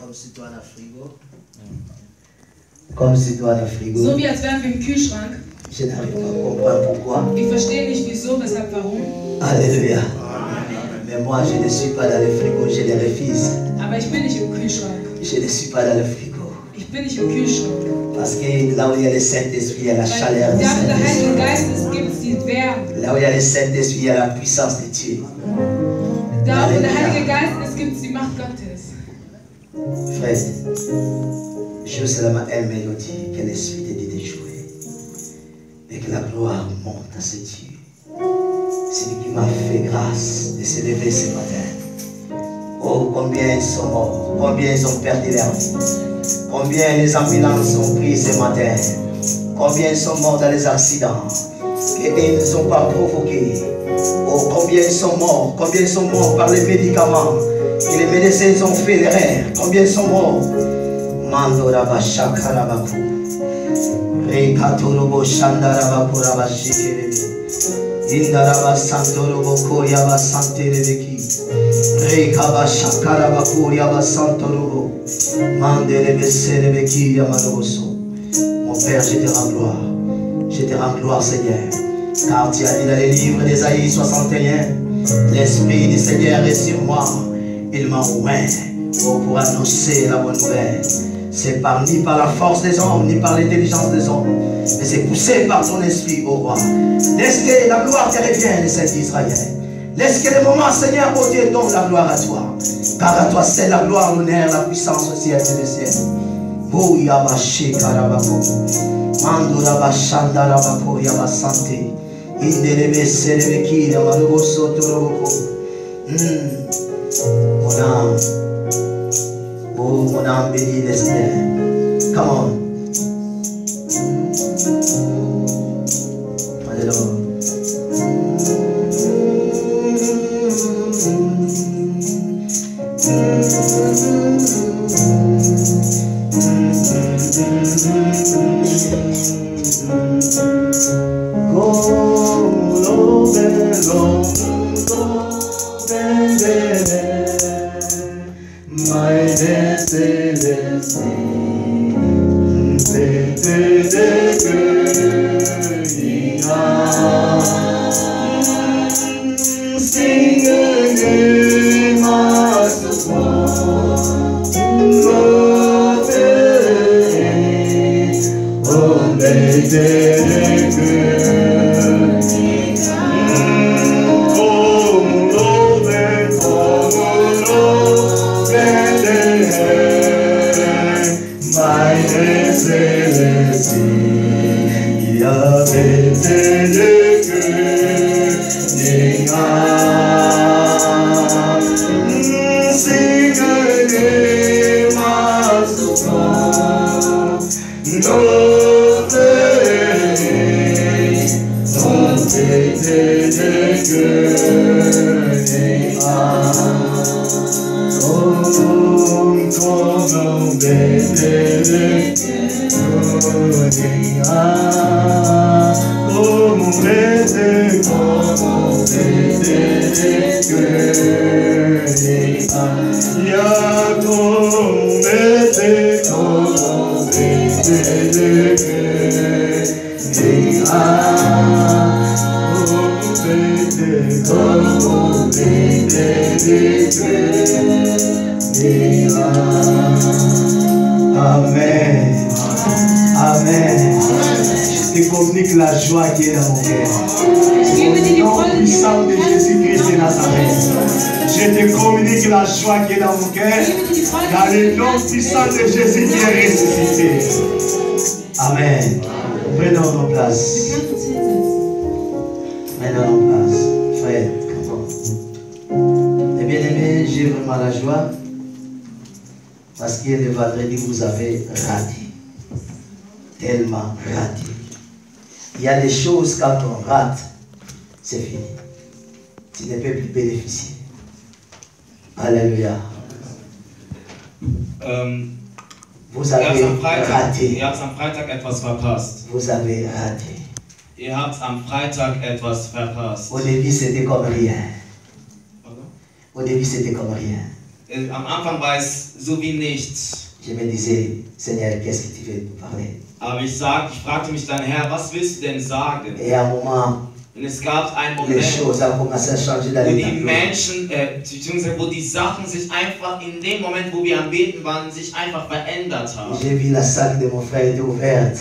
Comme si toi un frigo. Comme si toi un frigo. So wie als wären wir im Kühlschrank. Je n'arrive pas à comprendre pourquoi. Ich verstehe nicht wieso, weshalb, warum. Alléluia. Mais moi, je ne suis pas dans le frigo, je le refuse. Aber ich bin nicht im Kühlschrank. Je ne suis pas dans le frigo. Ich bin nicht im Kühlschrank. Parce que là où il y a le Saint-Esprit, il y a la chaleur du Da, wo der Heilige Saint-Esprit. Geist ist, gibt es die Wärme. Là où il y a le Saint-Esprit, il y a la puissance de Dieu. Da, wo der Heilige Geist ist, gibt es die Macht Gottes. Frère, joue seulement une mélodie que l'Esprit te dit de jouer. Et que la gloire monte à ce Dieu. Celui qui m'a fait grâce de se lever ce matin. Oh, combien ils sont morts, combien ils ont perdu leur vie, combien les ambulances ont pris ce matin, combien ils sont morts dans les accidents qu'ils ne ont pas provoqués. Oh, combien ils sont morts par les médicaments que les médecins ont fait l'erreur, combien ils sont morts. Mandoraba Shakarabaku, Rekatorobo Shandarabaku Rabashikere. Indaraba Santorobo Koyaba Santerebeki Rekaba Shakarabaku Yaba Santorobo Mandelebe Serebeki Yamanoso. Mon Père, je te rends gloire. Je te rends gloire, Seigneur. Car tu as dit dans les livres d'Ésaïe 61, l'Esprit du Seigneur est sur moi. Il m'a oint pour annoncer la bonne nouvelle. C'est ni par la force des hommes, ni par l'intelligence des hommes, mais c'est poussé par ton esprit, ô roi. Laisse que la gloire te revienne, Saint Israël. Laisse que le moment, Seigneur, ô Dieu, donne la gloire à toi. Car à toi, c'est la gloire, l'honneur, la puissance au ciel et des ciels. Oh, Yabashi Karabako. Mandura Bashanda Rabako, Yabasante. Indelebe Serebeki, Yamarugo Sotoroko. Mon âme. Oh, mon âme bénit l'Esprit. Come on. Alléluia. Amen. Amen. Je te communique la joie qui est dans mon cœur. Au nom puissant de Jésus-Christ de Nazareth. Je te communique la joie qui est dans mon cœur. Dans le nom puissant de Jésus qui est ressuscité. Amen. Prenons nos places. Prenons nos places. Frère, comment? Eh bien aimé, j'ai vraiment la joie. Parce que le vendredi, vous avez raté. Tellement raté. Il y a des choses, quand on rate, c'est fini. Tu ne peux plus bénéficier. Alléluia. Vous avez raté. Ihr habt am Freitag etwas verpasst. Vous avez raté. Ihr habt am Freitag etwas verpasst. Au début, c'était comme rien. Au début, c'était comme rien. Am Anfang war es so wie nichts. Je me disais, Seigneur, qu'est-ce que tu veux nous parler? Aber ich fragte mich dann, Herr, was willst du denn sagen? Et à un moment, Und es gab einen les Moment, choses ont commencé à changer dans wo les die tableaux. Menschen, beziehungsweise wo die Sachen sich einfach in dem Moment, wo wir am Beten waren, sich einfach verändert haben. J'ai vu la sac de mon frère était ouverte.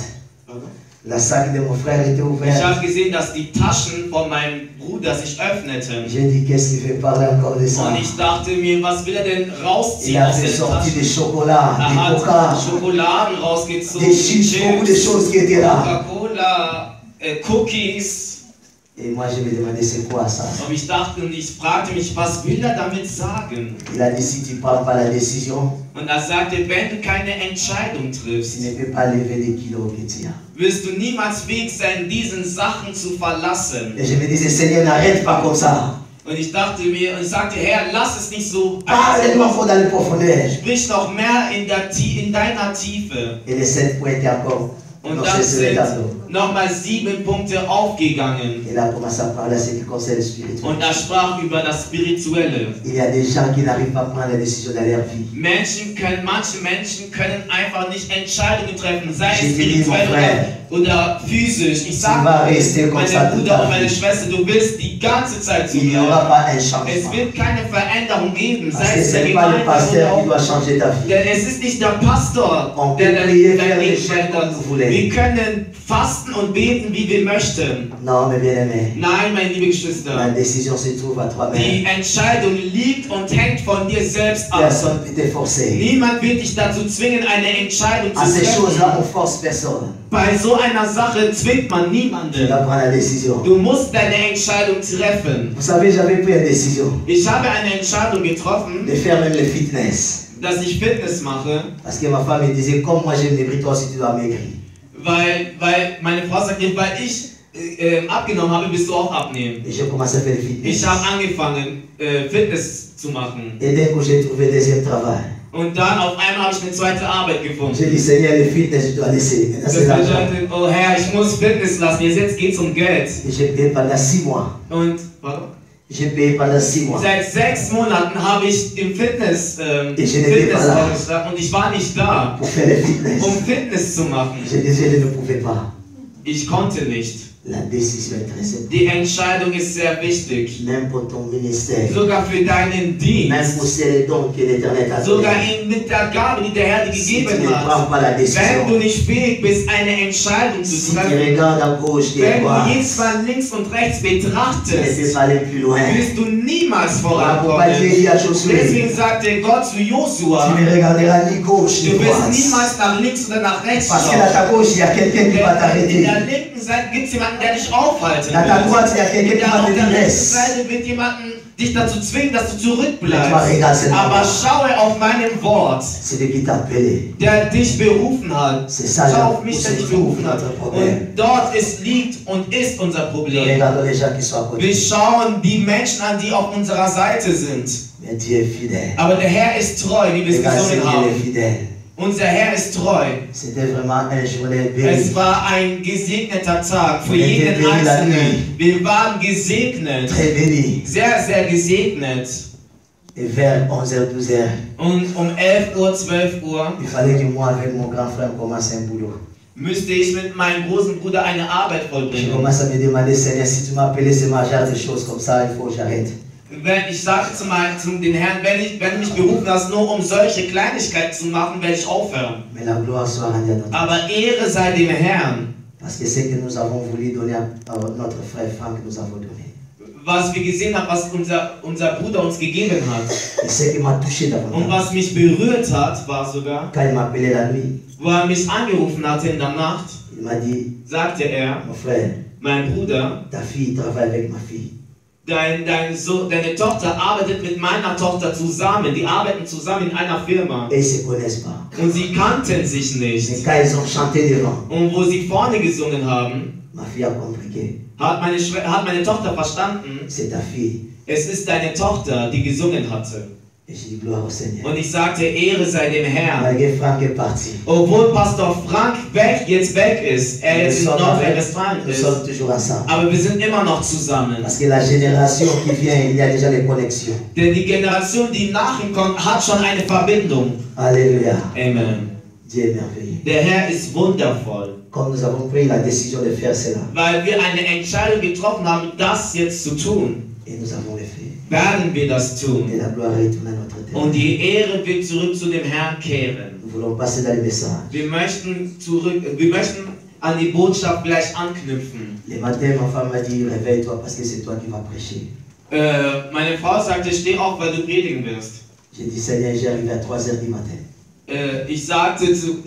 La sac de mon frère était Ich ouverte. habe gesehen, dass die Taschen von meinem Bruder sich öffneten. J'ai dit, qu'est-ce qu'il veut parler encore de ça? Und ich dachte mir, was will er denn Il rausziehen aus avait den sorti Taschen? des chocolats, Er des hat coca, Schokoladen rausgezogen, des chips, beaucoup de choses qui étaient là. Coca-Cola, Cookies. Et moi, je me demandais, c'est quoi ça? Und ich dachte und ich fragte mich, was will er damit sagen? Il a dit, si tu ne prends pas la décision, Und er sagte, wenn du keine Entscheidung tu triffst, ne peux pas lever les kilos que tu as. wirst du niemals fähig sein, diesen Sachen zu verlassen. Et je me disais, Seigneur, n'arrête pas comme ça. Und ich dachte mir, und ich sagte, Herr, lass es nicht so. Parle-moi encore dans les profondeurs. Sprich noch mehr in deiner Tiefe. Et les 7 points étaient encore Und dans dann ce sind tableau. nochmal 7 Punkte aufgegangen. Il a commencé à parler à ce qui concerne le spirituel. Und er sprach über das Spirituelle. Il y a des gens qui n'arrivent pas à prendre la décision dans leur vie. Manche Menschen können einfach nicht Entscheidungen treffen, sei Je es te dis, mon spirituell frère, oder physisch. Ich vas sage rester comme ça meine toute Bruder ta und meine vie. Schwester, du willst die ganze Zeit so Il n'y aura bleiben. pas un Es changement. wird keine Veränderung geben, Parce sei que es ce der n'est pas le Gemeinde pasteur qui oder doit changer ta vie. denn es ist nicht der Pastor, On der peut dein prier, faire Leben les choses comme verändert. vous voulez. Wir können fasten und beten, wie wir möchten. Non, mes bien-aimés, Nein, meine liebe la Geschwister, décision se trouve à die toi-même. Entscheidung liegt und hängt von dir selbst ab. Personne ne peut te forcer. Niemand wird dich dazu zwingen, eine Entscheidung À zu ces choses-là, treffen. on force personne. Bei so einer Sache zwingt man Tu niemanden. dois prendre la décision. Du musst deine Entscheidung treffen. Vous savez, j'avais pris une décision Ich habe eine Entscheidung getroffen, de faire même le fitness. dass ich Fitness mache, Parce que ma femme me disait, comme moi j'aime maigrir, toi aussi tu dois maigrir. weil meine Frau sagt, weil ich abgenommen habe, wirst du auch abnehmen. Et j'ai commencé à faire le fitness. Ich habe angefangen, Fitness zu machen. Et d'un coup, j'ai trouvé un deuxième travail. Und dann auf einmal habe ich eine zweite Arbeit J'ai gefunden. dit, Seigneur, le fitness, je dois laisser. Maintenant, Das c'est l'argent. bedeutet, oh Herr, ich muss Fitness lassen, jetzt geht es um Geld. Et j'ai payé pendant 6 mois. Und pardon? J'ai payé pendant 6 mois. Seit 6 Monaten habe ich im Fitness, Ich n'étais pas là. und ich war nicht da, Pour faire le fitness. um Fitness zu machen. Je disais, je ne pouvais pas. Ich konnte nicht. La décision est très simple. Die Entscheidung ist sehr wichtig. Même pour ton ministère. Sogar für deinen Même pour Dienst. ces dons que l'Éternel t'a Sogar donné. mit der Gabe, die der Herr dir Si tu gegeben ne prends hat. pas la Wenn décision, du nicht fähig bist, eine Entscheidung zu si tu treffen, regardes à gauche et à wenn du droite, jedes Mal links und rechts tu ne peux betrachtest, pas aller plus loin. wirst du niemals Voilà pourquoi Dieu vorankommen. dit à Josué, Deswegen sagte Gott zu tu Josua, ne regarderas ni gauche ni du wirst droite. niemals nach links oder nach rechts Parce que à schauen. ta gauche, il y a quelqu'un qui va In t'arrêter. der linken Seite gibt es jemanden, der dich aufhalten À ta wird. droite, il y a quelqu'un qui va Auf te der dire rechten laisse. Seite wird jemanden dich dazu zwingen, dass du Mais toi, zurückbleibst. regarde cette Aber parole. schaue auf meinem Wort, C'est lui qui t'a appelé. der dich berufen hat. C'est ça, Schau là, auf où mich, se der dich trouve berufen hat. notre problème. Und dort liegt und ist unser Problem. Regardons les gens qui sont à côté. Wir schauen die Menschen an, die auf unserer Seite sind. Mais Dieu est fidèle. Aber der Herr ist treu, wie wir es Regarde, gesungen Seigneur est haben. fidèle. Unser Herr ist treu. C'était vraiment un journée Es béni. war ein gesegneter Tag für Wir jeden sind béni la Einzelnen. Wir waren gesegnet. Très béni. Sehr, sehr gesegnet. Et vers 11h, 12h, Und um 11 Uhr, 12 Uhr il fallait que moi, avec mon grand frère, commence un boulot. müsste ich mit meinem großen Bruder eine Arbeit Je vollbringen. commence à me demander, Seigneur, si tu m'as appelé ce genre de choses comme ça, il faut que j'arrête. Wenn ich sagte zum den Herrn, wenn du mich berufen hast, nur um solche Kleinigkeiten zu machen, werde ich aufhören. Mais la gloire soit rendue à notre Dieu. Aber Ehre sei dem Herrn. Parce que ce que nous avons voulu donner à notre frère Franck, nous avons donné. Was wir gesehen haben, was unser Bruder uns gegeben hat. Et ce qui m'a touché Und davantage, was mich berührt hat, war sogar, quand il m'a appelé la nuit, wo er mich angerufen hatte in der Nacht, il m'a dit, sagte er, mon frère, mein Bruder, ta fille travaille avec ma fille. deine Tochter arbeitet mit meiner Tochter zusammen. Die arbeiten zusammen in einer Firma. Et ils ne se connaissent pas. Und sie kannten sich Mais nicht. quand ils ont chanté devant, Und wo sie vorne gesungen haben, ma fille a compris que hat meine Tochter verstanden, c'est ta fille. es ist deine Tochter, die gesungen hatte. Et je dis gloire au Seigneur. Und ich sagte, Ehre sei dem Herrn. Malgré Franck est parti. Obwohl Pastor Frank jetzt weg ist, er jetzt in Nordrhein-Westfalen Nous ist, sommes toujours ensemble. aber wir sind immer noch zusammen. Parce que la génération qui vient, il y a déjà les connexions. Denn die Generation, die nach ihm kommt, hat schon eine Verbindung. Alléluia. Amen. Dieu est merveilleux. Der Herr ist wundervoll, Comme nous avons pris la décision de faire cela, weil wir eine Entscheidung getroffen haben, das jetzt zu tun, et nous avons le fait, werden wir das et tun. la gloire retourne à notre terre. Und die Ehre wird zurück zu dem Herrn kehren. Nous voulons passer dans les messages. Wir möchten an die Botschaft gleich anknüpfen. Le matin, ma femme m'a dit, réveille-toi parce que c'est toi qui vas prêcher. Meine Frau sagte, steh auf, weil du predigen wirst. J'ai dit, Seigneur, j'ai arrivé à 3 heures du matin. Ich sagte zu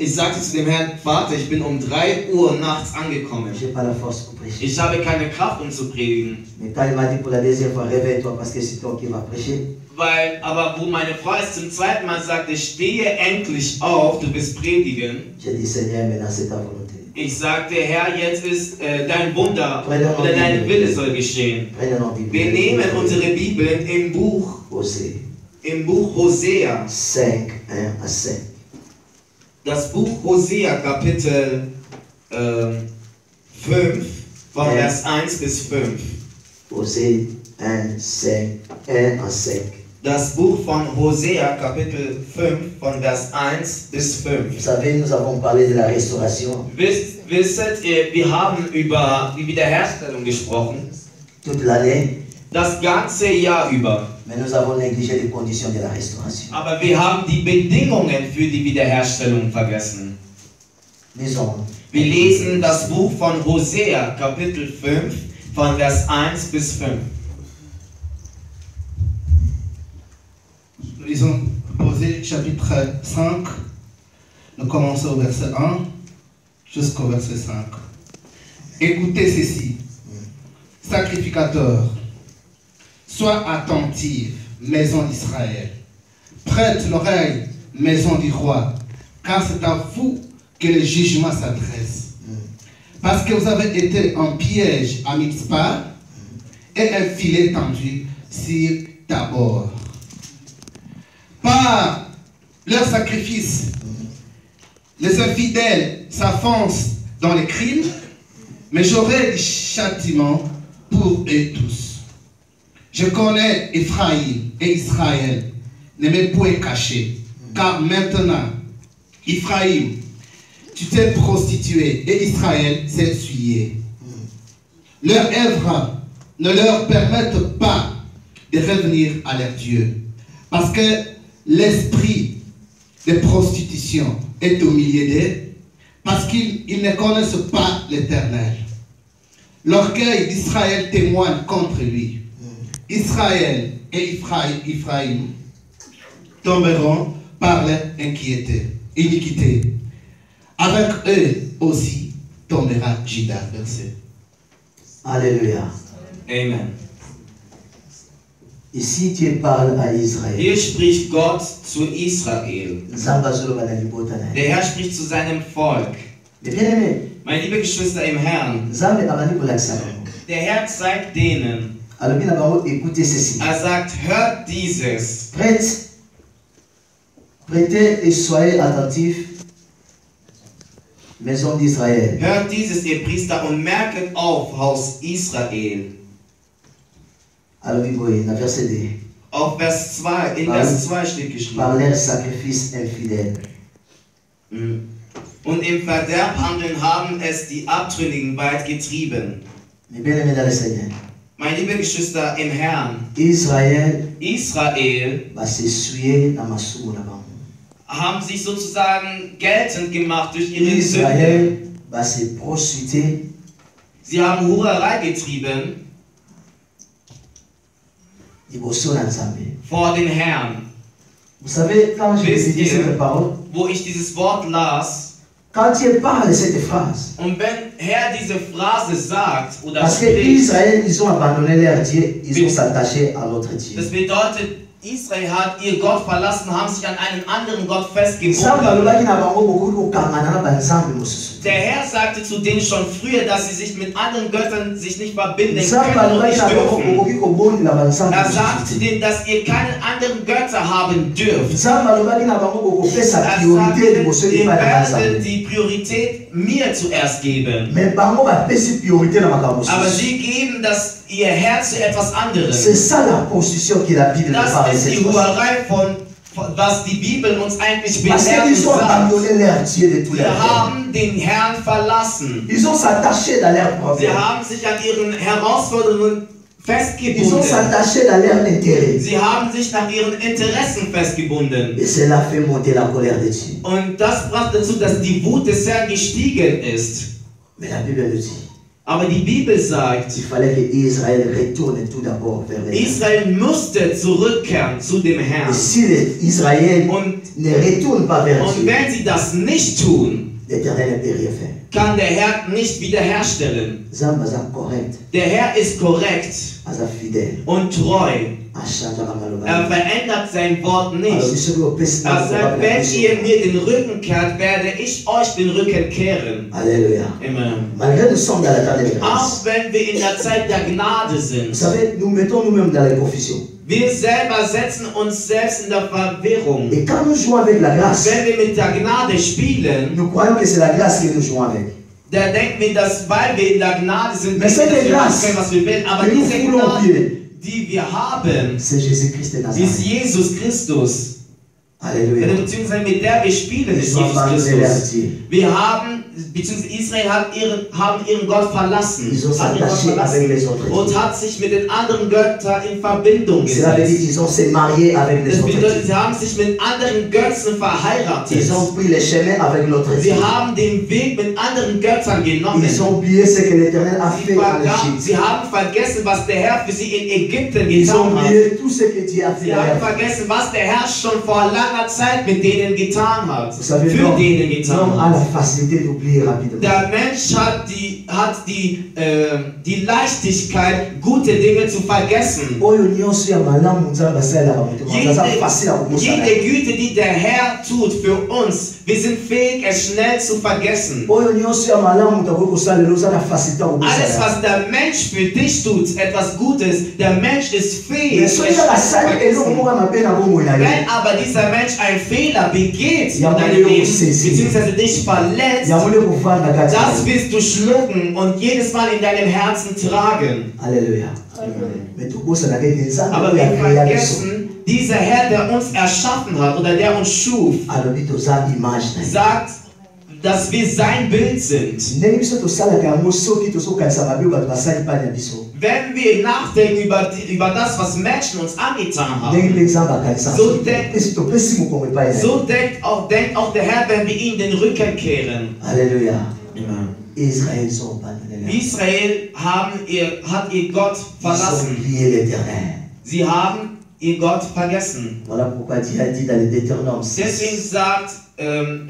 dem Herrn, Vater, ich bin um 3 Uhr nachts angekommen. Je n'ai pas la force pour prêcher. Ich habe keine Kraft, um zu predigen. Mais quand il m'a dit pour la deuxième fois, réveille-toi parce que c'est toi qui vas prêcher, Aber wo meine Frau es zum zweiten Mal sagte, stehe endlich auf, du wirst predigen. j'ai dit, Seigneur, maintenant c'est ta volonté. Ich sagte, Herr, jetzt ist dein Wunder oder dein Wille soll geschehen. Prenez nos Bibles. Wir nehmen unsere Bibeln im Buch Hosea. 5, 1 à 5. Das Buch Hosea, Kapitel 5, von Vers 1 bis 5. Osée 1, 5, 1 à 5. Das Buch von Hosea, Kapitel 5, von Vers 1 bis 5. Vous savez, nous avons parlé de la restauration Wisset ihr, wir haben über die Wiederherstellung gesprochen, toute l'année, das ganze Jahr über. mais nous avons négligé les conditions de la restauration. Aber wir haben die Bedingungen für die Wiederherstellung vergessen. Lisons. Wir lesen das Buch von Hosea, Kapitel 5, von Vers 1 bis 5. Nous lisons Hosée chapitre 5. Nous commençons au verset 1 jusqu'au verset 5. Écoutez ceci, sacrificateurs, sois attentive, maison d'Israël. Prête l'oreille, maison du roi, car c'est à vous que le jugement s'adresse. Parce que vous avez été en piège à Mitzpah et un filet tendu sur Tabor. Par leur sacrifice, les infidèles s'enfoncent dans les crimes, mais j'aurai du châtiment pour eux tous. Je connais Ephraïm et Israël, ne me pouvez cacher, car maintenant, Ephraïm, tu t'es prostitué et Israël s'est essuyé. Leurs œuvres ne leur permettent pas de revenir à leur Dieu, parce que l'esprit de prostitution est au milieu d'eux, parce qu'ils ne connaissent pas l'Éternel. L'orgueil d'Israël témoigne contre lui. Israël et Ephraïm tomberont par leur iniquité. Avec eux aussi tombera Juda. Verset. Alléluia. Amen. Ici, Dieu parle à Israël. Hier spricht Gott zu Israel. Nzamba zoloba na libota na ye. Der Herr spricht zu seinem Volk. Mais bien aimé, Meine liebe Geschwister im Herrn, Nzambe abandi kolakisa bango. der Herr zeigt denen, Alobi na bango, écoutez ceci. er sagt, hört dieses. Prêtez et soyez attentifs, maison d'Israël. Hört dieses, ihr Priester, und merket auf, Haus Israel. Alobi boye, na verset 2. Auf Vers 2, in Vers 2 steht geschrieben. Par leur sacrifice infidèle. Und im Verderbhandeln haben es die Abtrünnigen weit getrieben. Mais bien aimé dans le Seigneur, Meine liebe Geschwister im Herrn, Israël Israel va s'essuyer na masumu na bango. haben sich sozusagen geltend gemacht durch ihre Sünde. Israël va se prostituer Sie haben Hurerei getrieben liboso na Nzambe. vor dem Herrn. Vous savez, quand je Wisst dis ihr, cette parole, wo ich dieses Wort las, quand Dieu parle cette phrase, und wenn Herr diese Phrase sagt oder parce que spricht, Israël, ils ont abandonné leur Dieu, ils ont s'attaché à l'autre Dieu. das bedeutet, Israel hat ihr Gott verlassen, haben sich an einen anderen Gott Nzambe festgebunden. alobaki na bango bokoki kokangana na banzambe mosusu. Der Herr sagte zu denen schon früher, dass sie sich mit anderen Göttern sich nicht verbinden Nzambe können und alobaki nicht na bango dürfen. bokoki kobondela banzambe Er sagt zu mosusu. denen, dass ihr keine anderen Götter haben dürft. Nzambe alobaki na bango bokopesa Er priorité sagte, liboso ihr epai na werdet banzambe. die Priorität mir zuerst geben. Mais bango bapesi priorité na makambo Aber mosusu. sie geben ihr Herz zu etwas anderem. C'est ça la position que la Bible nous parle. Das ist die Hurerei was die Bibel uns eigentlich Parce beherrscht qu'ils ont sagt. abandonné leur Dieu de tous les Wir temps. haben den Herrn verlassen. Ils ont s'attaché dans leurs Sie problèmes. haben sich an ihren Herausforderungen Ils ont festgebunden. s'attaché dans leur intérêt. Sie haben sich nach ihren Interessen festgebunden. Et cela fait monter la colère de Dieu. Und das brachte dazu, dass die Wut des Herrn gestiegen ist. Mais la Bible nous dit Aber die Bibel sagt, qu'il fallait que Israël retourne tout d'abord vers l'Éternel. Israel musste zurückkehren zu dem Et Herrn. si Israël Und, ne retourne pas vers und Dieu, wenn sie das nicht tun, l'Éternel ne peut rien faire. kann der Herr nicht wiederherstellen. Zamba aza correct, Der Herr ist korrekt aza fidèle, und treu. achangeaka maloba. Er verändert sein Wort Alors nicht. biso oyo opesi na Er sagt, wenn ihr mir den Rücken kehrt, werde ich euch den Rücken kehren. Alléluia. Amen. Malgré nous sommes dans la temps de grâce. Auch wenn wir in der Zeit der Gnade Vous sind. savez, nous mettons nous-mêmes dans les confusions. Wir selber setzen uns selbst in der Verwirrung. Et quand nous jouons avec la grâce, Wenn wir mit der Gnade spielen, nous croyons que c'est la grâce que nous jouons avec. da denken wir, dass weil wir in der Gnade sind, Mais dass wir cette machen grâce können, was wir wollen. Aber que nous diese voulons Gnade, oublier, die wir haben, c'est Jésus-Christ de ist Nazareth. Jesus Christus. Alléluia. Beziehungsweise mit der wir spielen, ist Ils ont Jesus abandonné leur Christus. Dieu. Wir haben, beziehungsweise Israel haben ihren Gott verlassen. Ils ont Hat ihren Gott s'attaché avec verlassen les autres und dieux. hat sich mit den anderen Göttern in Verbindung Cela veut dire gesetzt. qu'ils ont se marié avec les Das autres bedeutet, dieux. sie haben sich mit anderen Götzen verheiratet. Ils ont pris le chemin avec l'autre Sie Dieu. haben den Weg mit anderen Göttern genommen. Ils ont oublié ce que l'Éternel a fait en Égypte. Sie haben vergessen, was der Herr für sie in Ägypten Ils ont getan hat. oublié tout ce que Dieu a fait. Sie haben vergessen, was der Herr schon vor langer Zeit mit denen getan hat. Vous savez, Für denen getan l'homme a hat. la facilité d'oublier rapidement. Der Mensch hat die Leichtigkeit, gute Dinge zu vergessen. Oyo nyonso ya malamu nzambe basalelaka moto aza facile ya kobosana. Jede Güte, die der Herr tut für uns, wir sind fähig, es schnell zu vergessen. Oyo nyonso ya malamu moto akoki kosalela oza na facilité ya Alles, kobosana. was der Mensch für dich tut, etwas Gutes, der Mensch ist fähig, Mais es soki schnell kaka zu asali eloko vergessen. moko ya mabe na bomoi na yo, Wenn aber dieser Mensch einen Fehler begeht in Ja, deinem aber Leben, Sesi. beziehungsweise dich verletzt, yango nde kovanda kati na das yo. wirst du schlucken und jedes Mal in deinem Herzen tragen. Alléluia. Mais tokosanaka ete nzambe Aber oyo wir akrea biso vergessen, dieser Herr, der uns erschaffen hat oder der uns schuf, alobi toza image na ye. sagt, dass wir sein Bild sind. ndenge biso tosalaka yango soki tozokanisa mabe oyo bato basali mpani ya biso Wenn wir nachdenken über das, was Menschen uns angetan ndenge haben, mpe nzambe akanisaka So de- esi topesi mokongo epai na ye. so denkt auch der Herr, wenn wir ihm den Rücken kehren. Alléluia. Israël sont abandonnés leur Dieu. Israel hat ihr Gott Ils ont verlassen. oublié l'Éternel. Sie haben ihr Gott vergessen. Voilà pourquoi Dieu a dit dans le Deutéronome 6. Deswegen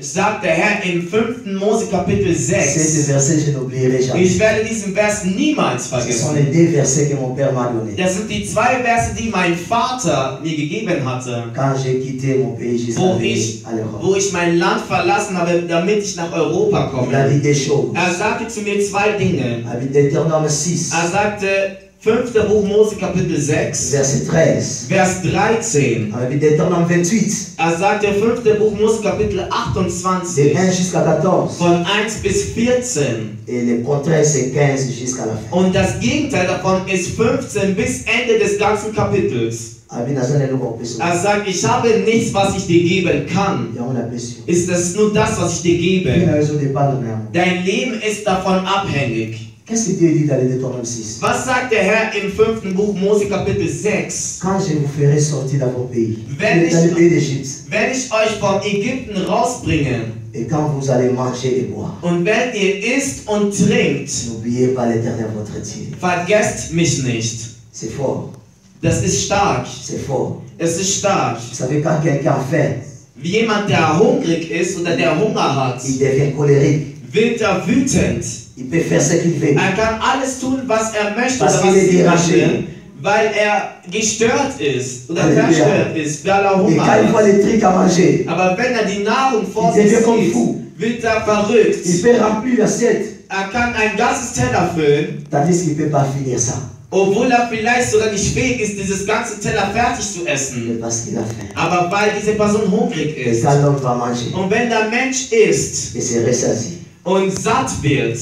sagt der Herr im 5. Mose Kapitel Ces 6, deux versets, je n'oublierai jamais. ich werde diesen Vers niemals Ce sont vergessen. les deux versets que mon père m'a donnés. Das sind die zwei Verse, die mein Vater mir gegeben hatte, Quand j'ai quitté mon pays jusqu'à wo venir ich, à l'Europe. wo ich mein Land verlassen habe, damit ich nach Europa Il a komme. dit des choses. Er sagte zu mir zwei Dinge. Avec Deutéronome 6, Er sagte, 5. Buch Mose Kapitel 6, verset 13. Vers 13. Avec Deutéronome 28, Er sagte, 5. Buch Mose Kapitel de 28, 1 jusqu'à 14. von 1 bis 14. Et le contraire, c'est 15 jusqu'à la fin. Und das Gegenteil davon ist 15 bis Ende des ganzen Kapitels. Abi naza lelo kopesa. Er sagt, ich habe nichts, was ich dir geben kann. Yango na pesi. Ist das nur das, was ich dir Ina gebe? rezo dépendre na yango. Dein Leben ist davon abhängig. Qu'est-ce que Dieu dit dans le Deutéronome 6? Was sagt der Herr im 5. Buch Mose Kapitel 6? Quand je vous ferai sortir dans vos pays, Wenn dans le ich- pays d'Égypte, Wenn ich euch von Ägypten rausbringe et quand vous allez manger et boire, und wenn ihr isst und trinkt, n'oubliez pas l'Éternel votre Dieu. vergesst mich nicht. C'est fort, Das ist stark. c'est fort. Es ist stark. Vous savez, quand quelqu'un a faim, Wie jemand, der hungrig ist oder der Hunger hat, il devient colérique. wird er wütend. Il peut faire ce qu'il veut. Er kann alles tun, was er möchte Parce oder was qu'il est sie dérangé. möchte, weil er gestört ist oder Halleluja. verstört ist, weil er Et quand Hunger il voit hat. les trucs à manger, Aber wenn er die Nahrung vor Il sich devient comme sieht, fou. wird er verrückt. il peut remplir l'assiette, Er kann ein ganzes Teller füllen, tandis qu'il ne peut pas finir ça. obwohl er vielleicht sogar nicht fähig ist, dieses ganze Teller fertig zu Mais essen. parce qu'il a faim. Aber weil diese Person hungrig Et ist. quand l'homme va manger Und wenn der Mensch isst et se rassasie, und satt wird,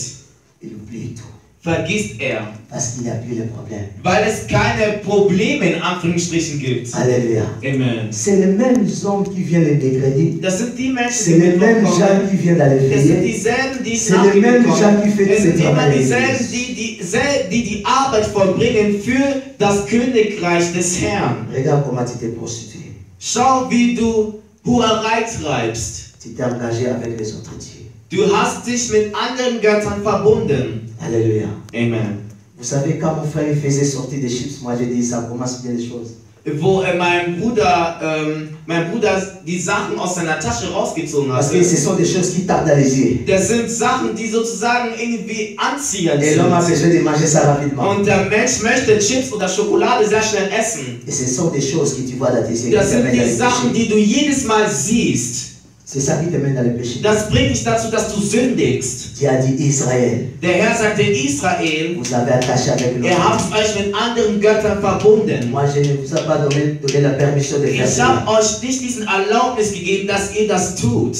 il oublie tout. vergisst er. Parce qu'il n'y a plus de problème. Weil es keine Probleme in Anführungsstrichen gibt. Alléluia. Amen. C'est les mêmes hommes qui viennent les dégrader. Das sind die Menschen, C'est les die mêmes mitkommen. gens qui viennent dans les Es sind veillées. dieselben, die C'est les mêmes gens nachgekommen. qui font Es sind ce immer travail. dieselben, die Arbeit vollbringen für das Königreich des Herrn. Regarde comment tu t'es prostitué. Schau, wie du Hurerei treibst. Tu t'es engagé avec les autres dieux. Du hast dich mit anderen Göttern verbunden. Alléluia. Amen. Vous savez, quand mon frère il faisait sortir des chips, moi j'ai dit ça commence bien les choses. Wo mein Bruder die Sachen aus seiner Tasche rausgezogen Parce hatte. que ce sont des choses qui tapent dans les yeux. Das sind Sachen, die sozusagen irgendwie anziehend Et l'homme a sind. besoin de manger ça rapidement. Und der Mensch möchte Chips oder Schokolade sehr schnell essen. Et ce sont des choses que tu vois dans tes yeux. Das qui sind t'amènent dans die le Sachen, péché. die du jedes Mal siehst. C'est ça qui te mène dans le péché. Das bringt dich dazu, dass du sündigst. Tu as dit Israël, Der Herr sagte Israel, vous avez attaché avec ihr l'autre. habt euch mit anderen Göttern verbunden. Moi je ne vous ai pas donné la permission de faire Ich ça. habe euch nicht diesen Erlaubnis gegeben, dass ihr das tut.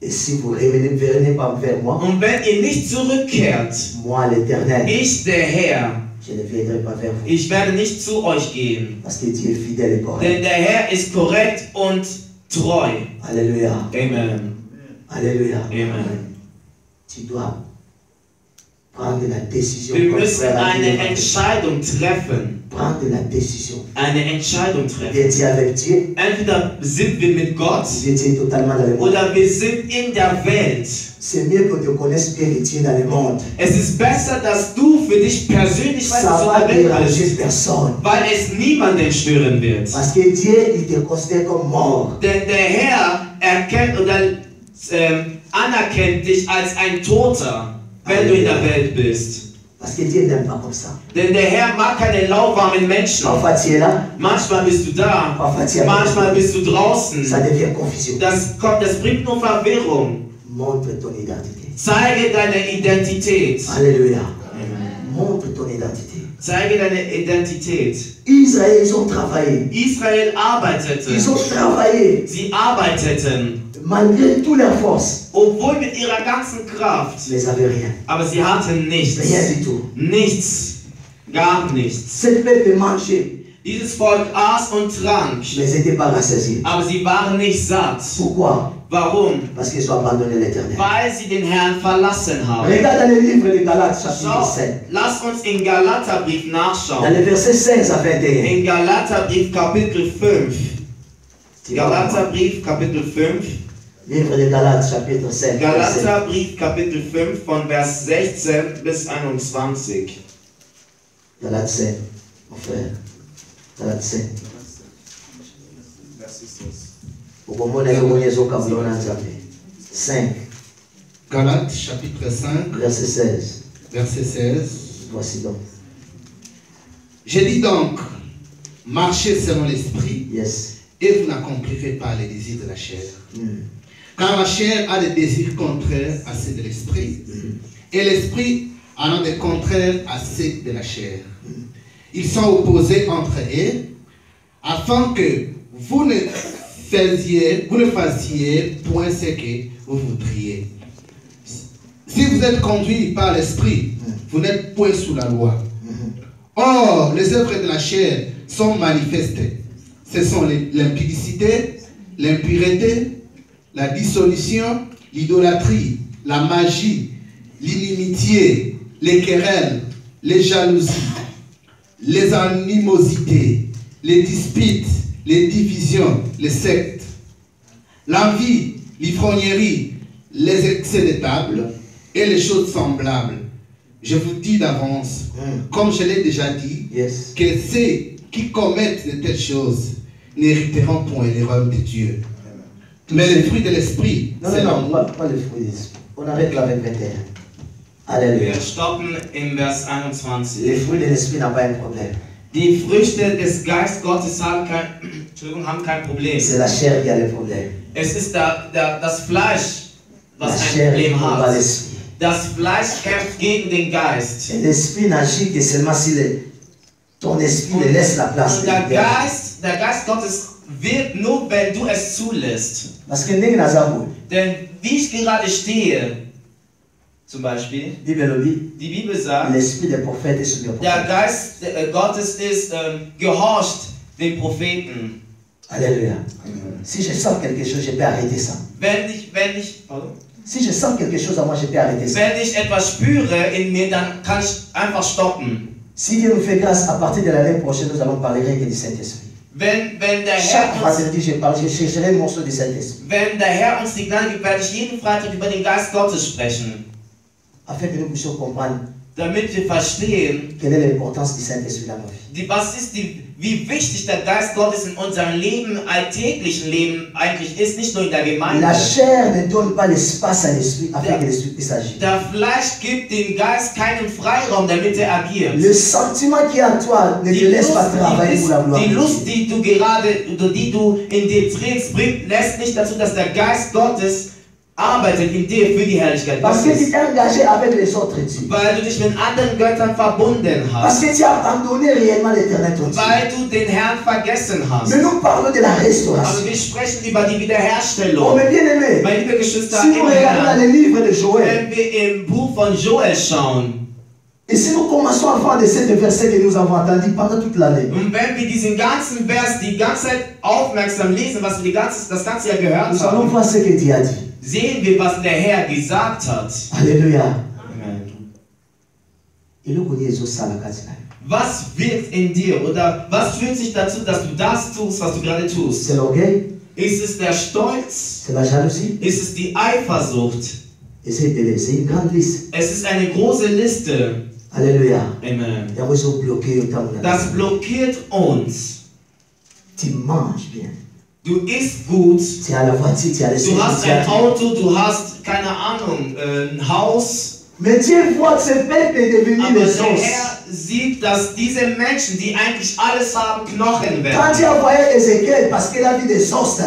Et si vous ne venez pas vers moi, Und wenn ihr nicht zurückkehrt, moi l'éternel, ich, der Herr, je ne viendrai pas vers vous. ich werde nicht zu euch gehen. Parce que Dieu est fidèle et correct. Denn der Herr ist korrekt und treu. Alléluia. Amen. Alléluia. Amen. Tu dois prendre la décision. Wir comme müssen frère a dit. eine Entscheidung treffen. Prendre la décision. Eine Entscheidung treffen. D'être avec Dieu, Entweder sind wir mit Gott Dieu est totalement dans le monde. oder wir sind in der Welt. C'est mieux que tu connaisses bien que Dieu dans le monde. Es ist besser, dass du für dich persönlich weißt, Ça was va in der Welt déranger ist, personne. weil es niemanden stören wird. Parce que Dieu, il te considère comme mort. Denn der Herr erkennt oder anerkennt dich als ein Toter, wenn du in der Welt bist. Parce que Dieu n'aime pas comme ça. Denn der Herr mag keine lauwarmen Menschen. Parfois tu es là, Manchmal bist du da, parfois tu es là. manchmal bist du draußen. Ça devient confusion. Das bringt nur Verwirrung. Montre ton identité. Zeige deine Identität. Alléluia. Montre ton identité. Zeige deine Identität. Israël, ils ont travaillé. Israel arbeitete. Ils ont travaillé. Sie arbeiteten, Malgré toutes leurs forces. obwohl mit ihrer ganzen Kraft. Mais ils n'avaient rien. Aber sie hatten nichts. Rien du tout. Nichts. Gar nichts. Ce peuple mangeait, Dieses Volk aß und trank, mais ils n'étaient pas rassasiés. aber sie waren nicht satt. Pourquoi? Warum? Parce qu'ils ont abandonné l'éternel. Weil sie den Herrn verlassen haben. Regarde dans le livre de Galates, chapitre Schau, 5. lass uns in Galaterbrief Dans nachschauen. le verset 16 à 21. In Galaterbrief Kapitel 5. Tu vas voir. Galaterbrief Kapitel 5. Livre de Galates, chapitre 5. verset- Galaterbrief Kapitel 5 von Vers 16 bis 21. Galates 5, mon frère. Galates 5. Ukomona hiyo mwenyezo kabla unaanza hapo. 5, Galates chapitre 5, verset 16. verset 16. Voici donc. Je dis donc, marchez selon l'esprit Yes. et vous n'accomplirez pas les désirs de la chair. Mm. Car la chair a des désirs contraires à ceux de l'esprit et l'esprit a des contraires à ceux de la chair. Ils sont opposés entre eux afin que vous ne fassiez point ce que vous voudriez. Si vous êtes conduit par l'esprit, vous n'êtes point sous la loi. Or, les œuvres de la chair sont manifestées. Ce sont l'impudicité, l'impureté, la dissolution, l'idolâtrie, la magie, l'inimitié, les querelles, les jalousies, les animosités, les disputes, les divisions, les sectes, l'envie, l'ivrognerie, les excès de table et les choses semblables. Je vous dis d'avance, comme je l'ai déjà dit, Yes. que ceux qui commettent de telles choses n'hériteront point les royaumes de Dieu. Mais les fruits de l'esprit, Non, c'est non, non, l'amour. pas les fruits d'esprit. On arrête là avec 21. Alléluia. Wir stoppen im Vers Les 21. fruits de l'esprit n'ont pas un problème. Die Früchte des Geist Gottes haben kein Problem. C'est la chair qui a le problème. Es ist das Fleisch, La was ein chair Problem combat hat. l'esprit. Das Fleisch kämpft gegen den Geist. Et l'esprit n'agit que seulement si ton esprit le laisse la place. Und der Geist Gottes wirkt nur, wenn du es zulässt. Parce que ndenge naza boye, Denn wie ich gerade stehe, zum Beispiel, Bible lobi, die Bibel sagt, l'esprit des prophètes est sur le der prophète. Geist Gottes ist gehorcht den Propheten. Alléluia. Si je sens quelque chose, je peux arrêter ça. Pardon? Si je sens quelque chose à moi, je peux arrêter ça. Wenn ich etwas spüre in mir, dann kann ich einfach stoppen. Si Dieu nous fait grâce, à partir de l'année prochaine, nous allons parler rien que du Saint-Esprit. Wenn der Chaque Herr uns vendredi, je chercherai un morceau du Saint-Esprit. Wenn der Herr uns die Gnade gibt, werde ich jeden Freitag über den Geist Gottes sprechen, Afin que nous puissions comprendre damit wir verstehen, quelle est l'importance du Saint-Esprit dans nos vies. wie wichtig der Geist Gottes in unserem Leben, alltäglichen Leben eigentlich ist, nicht nur in der Gemeinde. La chair ne donne pas l'espace à l'esprit afin que l'esprit puisse agir. Der Fleisch gibt dem Geist keinen Freiraum, damit er agiert. Le sentiment qui est en toi ne te laisse pas travailler pour la gloire. Die Lust, die du in dir trägst, lässt nicht dazu, dass der Geist Gottes arbeitet in dir für die Herrlichkeit Parce que tu Gottes. t'es engagé avec les autres dieux. Weil du dich mit anderen Göttern verbunden Parce hast. que tu as abandonné réellement l'éternel ton Dieu. Weil du den Herrn vergessen hast. Mais nous parlons de la Aber restauration. wir sprechen über die Oh, Wiederherstellung. mes bien-aimés, Meine liebe Geschwister, si nous im regardons dans Herrn, le livre de Joël, wenn wir im Buch von Joel schauen, et si nous commençons à voir de ces versets que nous avons entendus pendant toute l'année, und wenn wir diesen ganzen Vers die ganze Zeit aufmerksam lesen, was wir das ganze Jahr gehört nous allons haben, voir ce que Dieu a dit. sehen wir, was der Herr gesagt hat. Alléluia. Amen. Et nous connaissons ça la Katina. Was wirkt in dir oder was führt sich dazu, dass du das tust, was du gerade tust? C'est l'orgueil, Ist es der Stolz? c'est la jalousie, Ist es die Eifersucht? et c'est une grande liste. Es ist eine große Liste. Alléluia. Amen. Et on sont bloqués au temps où Das blockiert uns. tu manges bien. Du isst gut, Tu as la voiture, tu as les du hast tu as ein Auto, du hast, keine Ahnung, ein Haus. Mais Dieu voit que ce peuple est devenu Aber les der os. Herr sieht, dass diese Menschen, die eigentlich alles haben, Knochen Quand werden. Dieu a envoyé Ézéchiel, parce qu'il a vu des os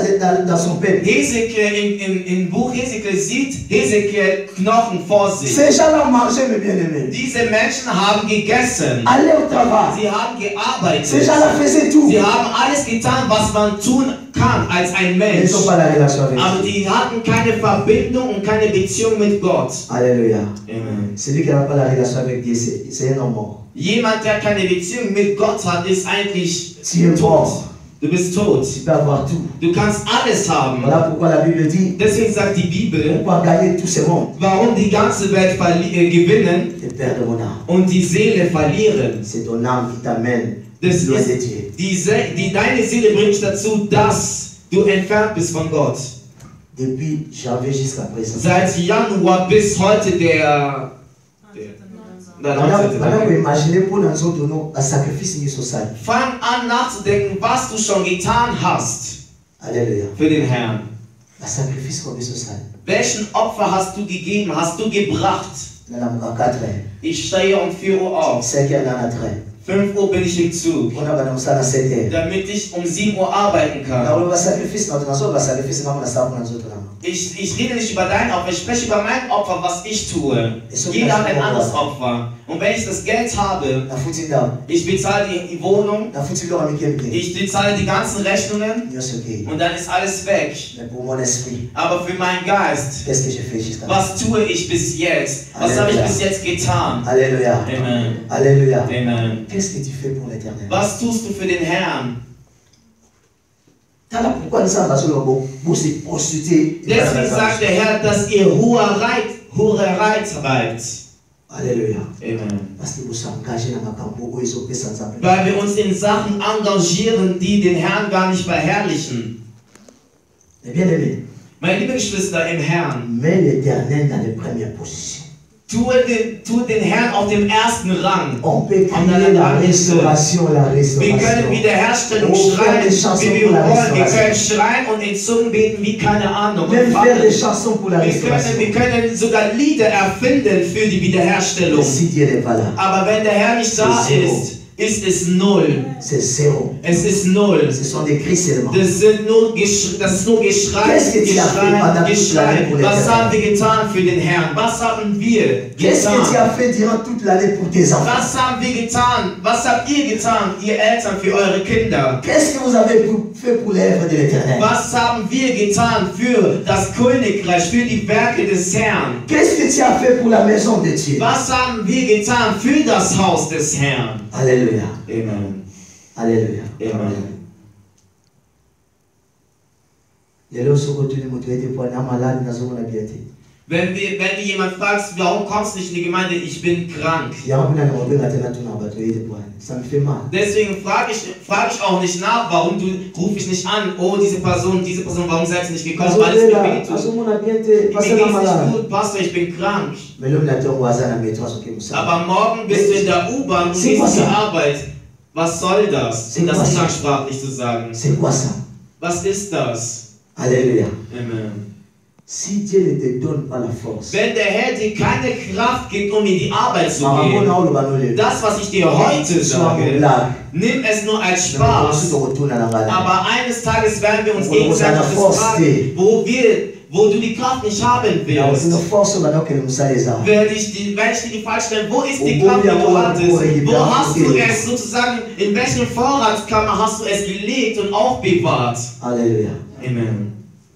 dans son peuple, Hesekiel, im Buch Hesekiel sieht Hesekiel Knochen vor sich. ces gens-là mangeaient, mes bien-aimés. Diese Menschen haben gegessen. Allaient au travail. Sie haben Ces gearbeitet. gens-là faisaient tout. Sie haben alles getan, was man tun kann als ein Ils Mensch. n'ont pas la relation avec Aber Dieu. die hatten keine Verbindung und keine Beziehung mit Gott. Alléluia. Amen. Celui qui n'a pas la relation avec Dieu, c'est un homme mort. Jemand, der keine Beziehung mit Gott hat, ist eigentlich Tu es tot. mort. Du bist tot. Tu peux avoir tout. Du kannst alles haben. Voilà pourquoi la Bible dit, Deswegen sagt die Bibel, pourquoi gagner tout ce monde warum die ganze Welt gewinnen et perdre mon âme. und die Seele verlieren. C'est ton âme qui t'amène Das loin de ist Dieu. deine Seele bringt dich dazu, dass du entfernt bist von Gott. Depuis janvier jusqu'à présent. Seit Januar bis heute der 19. Maintenant, vous imaginez pour nous autres, un sacrifice ni social. Fang an nachzudenken, was du schon getan hast Alléluia. für den Herrn. Un sacrifice comme social. Welchen Opfer hast du gegeben, hast du gebracht? Dans la 4 heures. Ich stehe um 4 Uhr auf. 5 heures dans la train. 5 Uhr bin ich im Zug, On a balancé ça dans 7 heures. damit ich um 7 Uhr arbeiten kann. Alors, le sacrifice, notre nation, le sacrifice, nous avons ça pour nous autres. Ich rede nicht über dein Opfer, ich spreche über mein Opfer, was ich tue. Jeder hat ein anderes Opfer. Und wenn ich das Geld habe, La foutu là. ich bezahle die Wohnung, La foutu là, avec qui ich bezahle die ganzen Rechnungen Dieu ce qui. und dann ist alles weg. Mais pour mon esprit, Aber für meinen Geist, qu'est-ce que j'ai fait jusqu'à maintenant? was tue ich bis jetzt? Was habe ich bis jetzt getan? Alléluia. Amen. Alléluia. Amen. Qu'est-ce que tu fais pour l'éternel? Was tust du für den Herrn? T'as là pourquoi nous sommes sur le beau pour se prostituer? Deswegen sagt der Herr, dass ihr Hurerei treibt. Alléluia. Amen. Parce que vous êtes engagés dans ma campo où ils ont fait sans appel. Weil wir uns in Sachen engagieren, die den Herrn gar nicht verherrlichen. Mais bien aimé, Meine liebe Geschwister im Herrn, mets l'éternel dans les premières positions. tue den Herrn auf dem ersten Rang. On peut crier la restauration, la Wir können restauration. Wiederherstellung Oh, schreien, faire des chansons wie wir pour la wollen. Wir restauration. können schreien und in Zungen beten wie keine Ahnung. Même Und faire des Vater, chansons pour la restauration. wir können sogar Lieder erfinden für die Wiederherstellung. Si Dieu n'est pas là, Aber wenn der Herr nicht da C'est zéro. ist, ist es null. C'est zéro. Es ist null. Ce sont des cris seulement. Das ist nur Geschrei, Qu'est-ce que tu as fait pendant toute l'année pour Was l'Éternel? haben wir getan für den Herrn? Was haben wir Qu'est-ce que tu getan? as fait durant toute l'année pour tes enfants? Was haben wir getan? Was habt ihr getan, ihr Eltern, für eure Kinder? Qu'est-ce que vous avez fait pour l'œuvre de l'Éternel? Was haben wir getan für das Königreich, für die Werke des Herrn? Qu'est-ce que tu as fait pour la maison de Dieu? Was haben wir getan für das Haus des Herrn? Alléluia. Amen. Alléluia. Amen. Lelo soko tuni mutu ete po na malade na zoma na biate. Wenn du jemand fragst, warum kommst du nicht in die Gemeinde, ich bin krank. Ya mna na mobela tena tuna bato ete po. Ça me fait mal. Deswegen frage ich auch nicht nach, warum rufe ich nicht an, oh diese Person, warum seid ihr nicht gekommen, weil es mir weh tut. Azoma na biate Mir pasa geht's na nicht malade. gut, Pastor, ich bin krank. Melo na tongo azana metro asoke musa. Aber morgen bist du in der U-Bahn und C'est gehst quoi in die ça? Arbeit. Was soll das? C'est Um das quoi ça? umgangssprachlich zu sagen. C'est quoi ça? Was ist das? Alléluia. Amen. Si Dieu ne te donne pas la force. Wenn der Herr dir keine Kraft gibt, um in die Arbeit zu Mama gehen, bona olo banole. das, was ich dir heute sage, nimm es nur als Spaß. Aber eines Tages werden wir uns gegenseitig das fragen, wo du die Kraft nicht haben willst. Werde ich dir die Frage stellen, wo ist die Kraft, die du hattest? Wo hast du es sozusagen, in welchen Vorratskammer hast du es gelegt und aufbewahrt? Alléluia. Amen.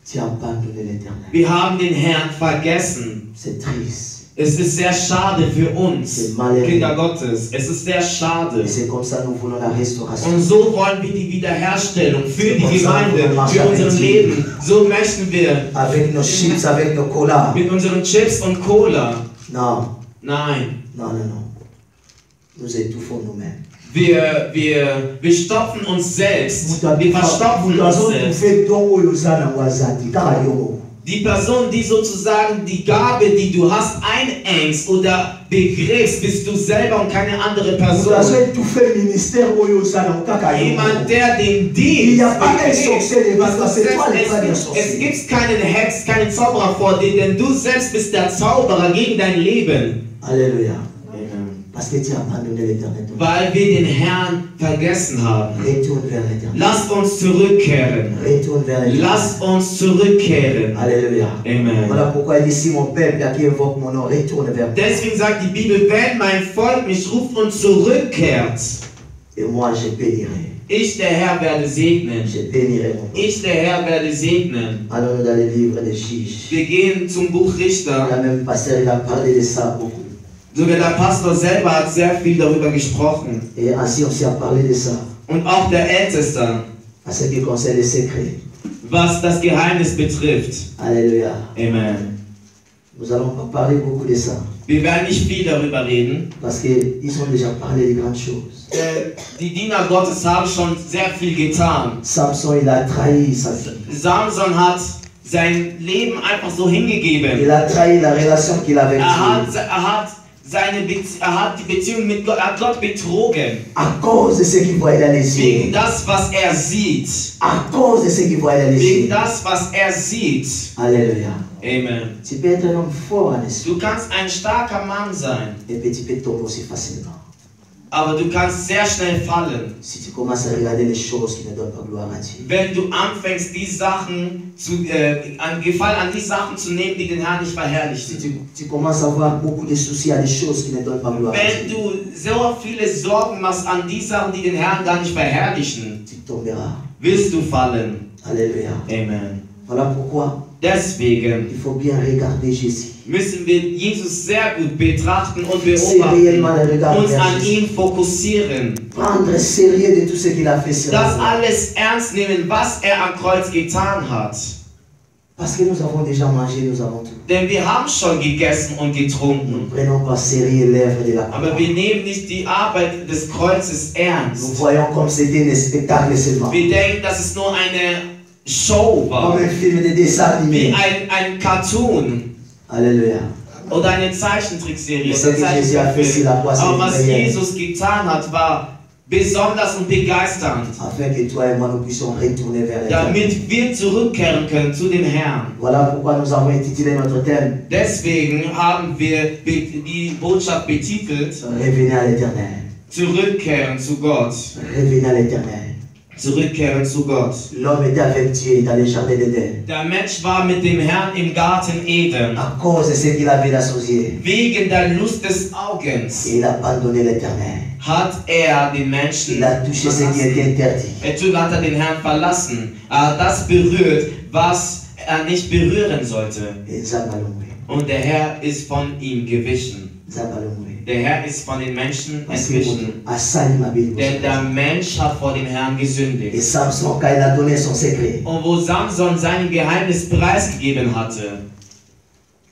Tu as abandonné l'Éternel. Wir haben den Herrn vergessen. C'est triste. Es ist sehr schade für uns, Kinder Gottes. Es ist sehr schade. Et c'est comme ça nous voulons la restauration. Und so wollen wir die Wiederherstellung für die Gemeinde, für unser Leben. So möchten wir Avec nos chips, avec nos colas. mit unseren Chips und Cola. Non, Nein, non, non, non. Nous étouffons nous-mêmes. wir stopfen uns selbst. Wir verstopfen uns selbst. Die Person, die sozusagen die Gabe, die du hast, einengst oder begräbst, bist du selber und keine andere Person. Jemand, der den Dienst es gibt keinen Hex, keinen Zauberer vor dir, denn du selbst bist der Zauberer gegen dein Leben. Alléluia. Amen. Parce que tu as abandonné l'Éternel. Weil wir den Herrn vergessen haben. Retourne vers l'Éternel. Lasst uns zurückkehren. Retourne vers l'Éternel. Lasst uns zurückkehren. Alléluia. Amen. Voilà pourquoi il dit si mon peuple qui invoque mon nom retourne vers moi. Deswegen sagt die Bibel, wenn mein Volk mich ruft und zurückkehrt, Et moi je bénirai. ich, der Herr, werde segnen. Je bénirai mon peuple. Ich, der Herr, werde segnen. Allons dans le livre des Juges. Wir gehen zum Buch Richter. La même pasteur il a parlé de ça beaucoup. Sogar der Pastor selber hat sehr viel darüber gesprochen. Et ainsi aussi a parlé de ça. Und auch der Älteste, À ce qui concerne les secrets. was das Geheimnis betrifft. Alléluia. Amen. Nous allons pas parler beaucoup de ça. Wir werden nicht viel darüber reden. Parce qu'ils ont déjà parlé de grandes choses. Die Diener Gottes haben schon sehr viel getan. Samson, il a trahi sa fille. Samson hat sein Leben einfach so hingegeben. Il a trahi la relation qu'il avait avec Dieu. Er hat die Beziehung mit Gott, er hat Gott betrogen. À cause de ce qu'il voyait dans les Wegen yeux. das, was er sieht. À cause de ce qu'il voyait dans les Wegen yeux. das, was er sieht. Alléluia. Amen. Tu peux être un homme fort en esprit. Du kannst ein starker Mann sein, Et puis tu peux tomber aussi facilement. aber du kannst sehr schnell fallen. Si tu commences à regarder les choses qui ne donnent pas gloire à Dieu. Wenn du anfängst, die Sachen Gefallen an die Sachen zu nehmen, die den Herrn nicht Si verherrlichen. tu commences à avoir beaucoup de soucis à des choses qui ne donnent pas gloire à Wenn Dieu. du so viele Sorgen machst an die Sachen, die den Herrn gar nicht verherrlichen, Tu tomberas. wirst du fallen. Alléluia. Amen. Voilà pourquoi Deswegen il faut bien regarder Jésus. müssen wir Jesus sehr gut betrachten und C'est réellement beobachten, le regard uns vers an Jésus. ihn fokussieren, Prendre sérieux de tout ce qu'il a fait sur la das croix. alles ernst nehmen, was er am Kreuz getan hat. Parce que nous avons déjà mangé, nous avons tout. Denn wir haben schon gegessen und Nous getrunken, ne prenons pas sérieux l'œuvre de la croix. aber wir nehmen nicht die Arbeit des Kreuzes Nous ernst. voyons comme c'était un spectacle seulement. Wir denken, dass es nur eine Show war, Comme un film de dessin wie animé. ein Cartoon Alléluia. oder eine Zeichentrickserie. Das Oder hat Jesus ja fait sur la croix, Aber c'est was une prière. Jesus getan hat, war besonders und begeisternd, Afin que toi et moi nous puissions retourner vers l'éternel. damit wir zurückkehren können zu dem Herrn. Voilà pourquoi nous avons intitulé notre thème Deswegen haben wir die Botschaft betitelt, Revenez à l'éternel. Zurückkehren zu Gott. Revenez à l'éternel. Zurückkehren zu Gott. L'homme était avec Dieu dans le jardin d'Éden. Der Mensch war mit dem Herrn im Garten Eden. À cause de ce qu'il avait dans ses yeux, Wegen der Lust des Augens il a abandonné l'éternel. hat den Menschen Il a touché ce qui était interdit. Natürlich hat den Herrn verlassen. Er hat das berührt, was er nicht berühren sollte. Et Zabalomwe. Und der Herr ist von ihm gewichen. Zabalomwe. Der Herr ist von den Menschen Parce que entwichen. à Salim Abel. Denn der Mensch hat vor dem Herrn Et gesündigt. Samson, quand il a donné son secret, Und wo Samson sein Geheimnis preisgegeben hatte,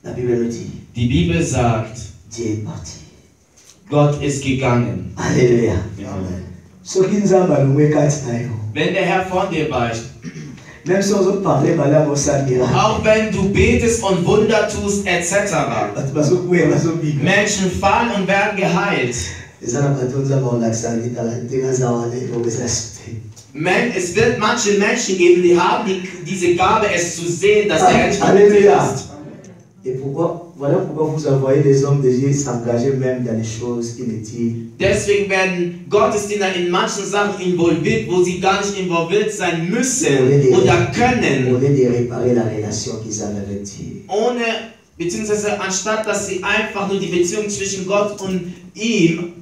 la Bible nous dit, die Bibel sagt, Dieu est parti. Gott ist gegangen. Alléluia. Amen. Ce qui nous a baloué quand il Wenn der Herr von dir weicht, même si on parlait, voilà, on s'en ira. auch wenn du betest und Wunder tust, etc. Menschen fallen und werden geheilt. Es wird manche Menschen geben, die haben diese Gabe, es zu sehen, dass der Herr nicht mit dir ist. Et pourquoi, voilà pourquoi vous envoyez des hommes de Dieu s'engager même dans les choses inutiles. Deswegen werden Gottesdiener in manchen Sachen involviert, wo sie gar nicht involviert sein müssen oder können. Au lieu de réparer la relation qu'ils avaient avec Dieu. Ohne, beziehungsweise anstatt, dass sie einfach nur die Beziehung zwischen Gott und ihm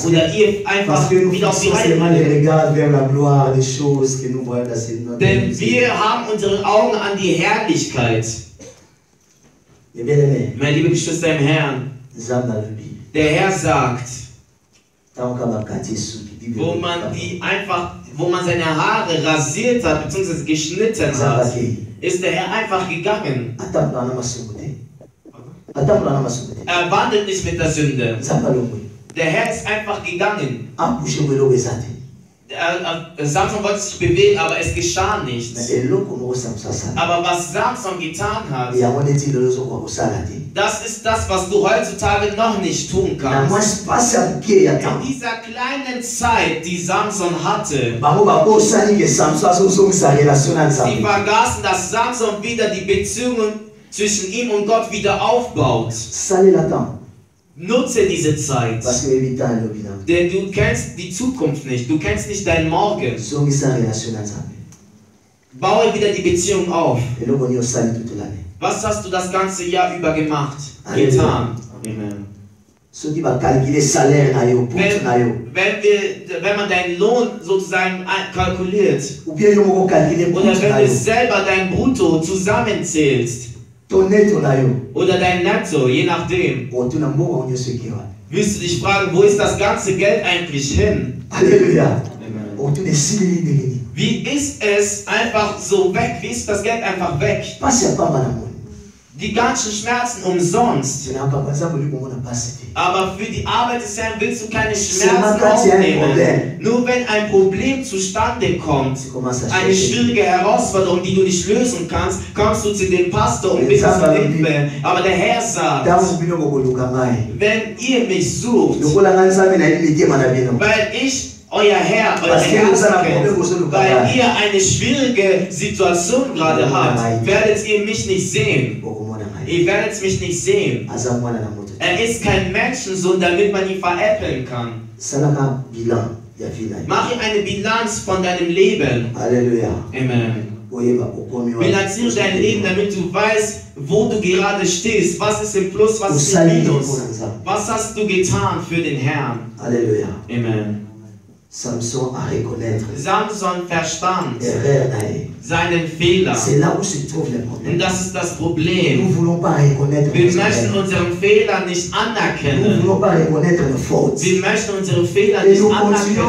oder ihr einfach wieder auf die Reihe bringen. Denn wir haben unsere Augen an die Herrlichkeit. Meine liebe Geschwister im Herrn, der Herr sagt, wo man seine Haare rasiert hat bzw. geschnitten hat, ist der Herr einfach gegangen. Er wandelt nicht mit der Sünde. Der Herr ist einfach gegangen. Samson wollte sich bewegen, aber es geschah nichts. Aber was Samson getan hat, das ist das, was du heutzutage noch nicht tun kannst. In dieser kleinen Zeit, die Samson hatte, sie vergaßen, dass Samson wieder die Beziehungen zwischen ihm und Gott wieder aufbaut. Nutze diese Zeit, denn du kennst die Zukunft nicht, du kennst nicht deinen Morgen. Baue wieder die Beziehung auf. Was hast du das ganze Jahr über gemacht, getan? Amen. Wenn man deinen Lohn sozusagen kalkuliert, oder wenn du selber dein Brutto zusammenzählst, oder dein Netto, je nachdem, wirst du dich fragen, wo ist das ganze Geld eigentlich hin? Halleluja. Wie ist es einfach so weg? Wie ist das Geld einfach weg? Die ganzen Schmerzen umsonst. Aber für die Arbeit des Herrn willst du keine Schmerzen aufnehmen. Nur wenn ein Problem zustande kommt, eine schwierige Herausforderung, die du nicht lösen kannst, kommst du zu dem Pastor und bittest um Hilfe. Aber der Herr sagt, wenn ihr mich sucht, weil ich euer Herr, euer Herz kennt, weil ihr eine schwierige Situation gerade habt, werdet ihr mich nicht sehen. Ihr werdet mich nicht sehen. Er ist kein Menschensohn, damit man ihn veräppeln kann. Mach eine Bilanz von deinem Leben. Halleluja. Amen. Bilanziere dein Leben, damit du weißt, wo du gerade stehst. Was ist im Plus, was ist im Minus? Was hast du getan für den Herrn? Halleluja. Amen. Samson a reconnaître Samson verstand seinen Fehler. Und das ist das Problem. Wir möchten unseren Fehler nicht anerkennen. Wir möchten unsere Fehler nicht anerkennen. Und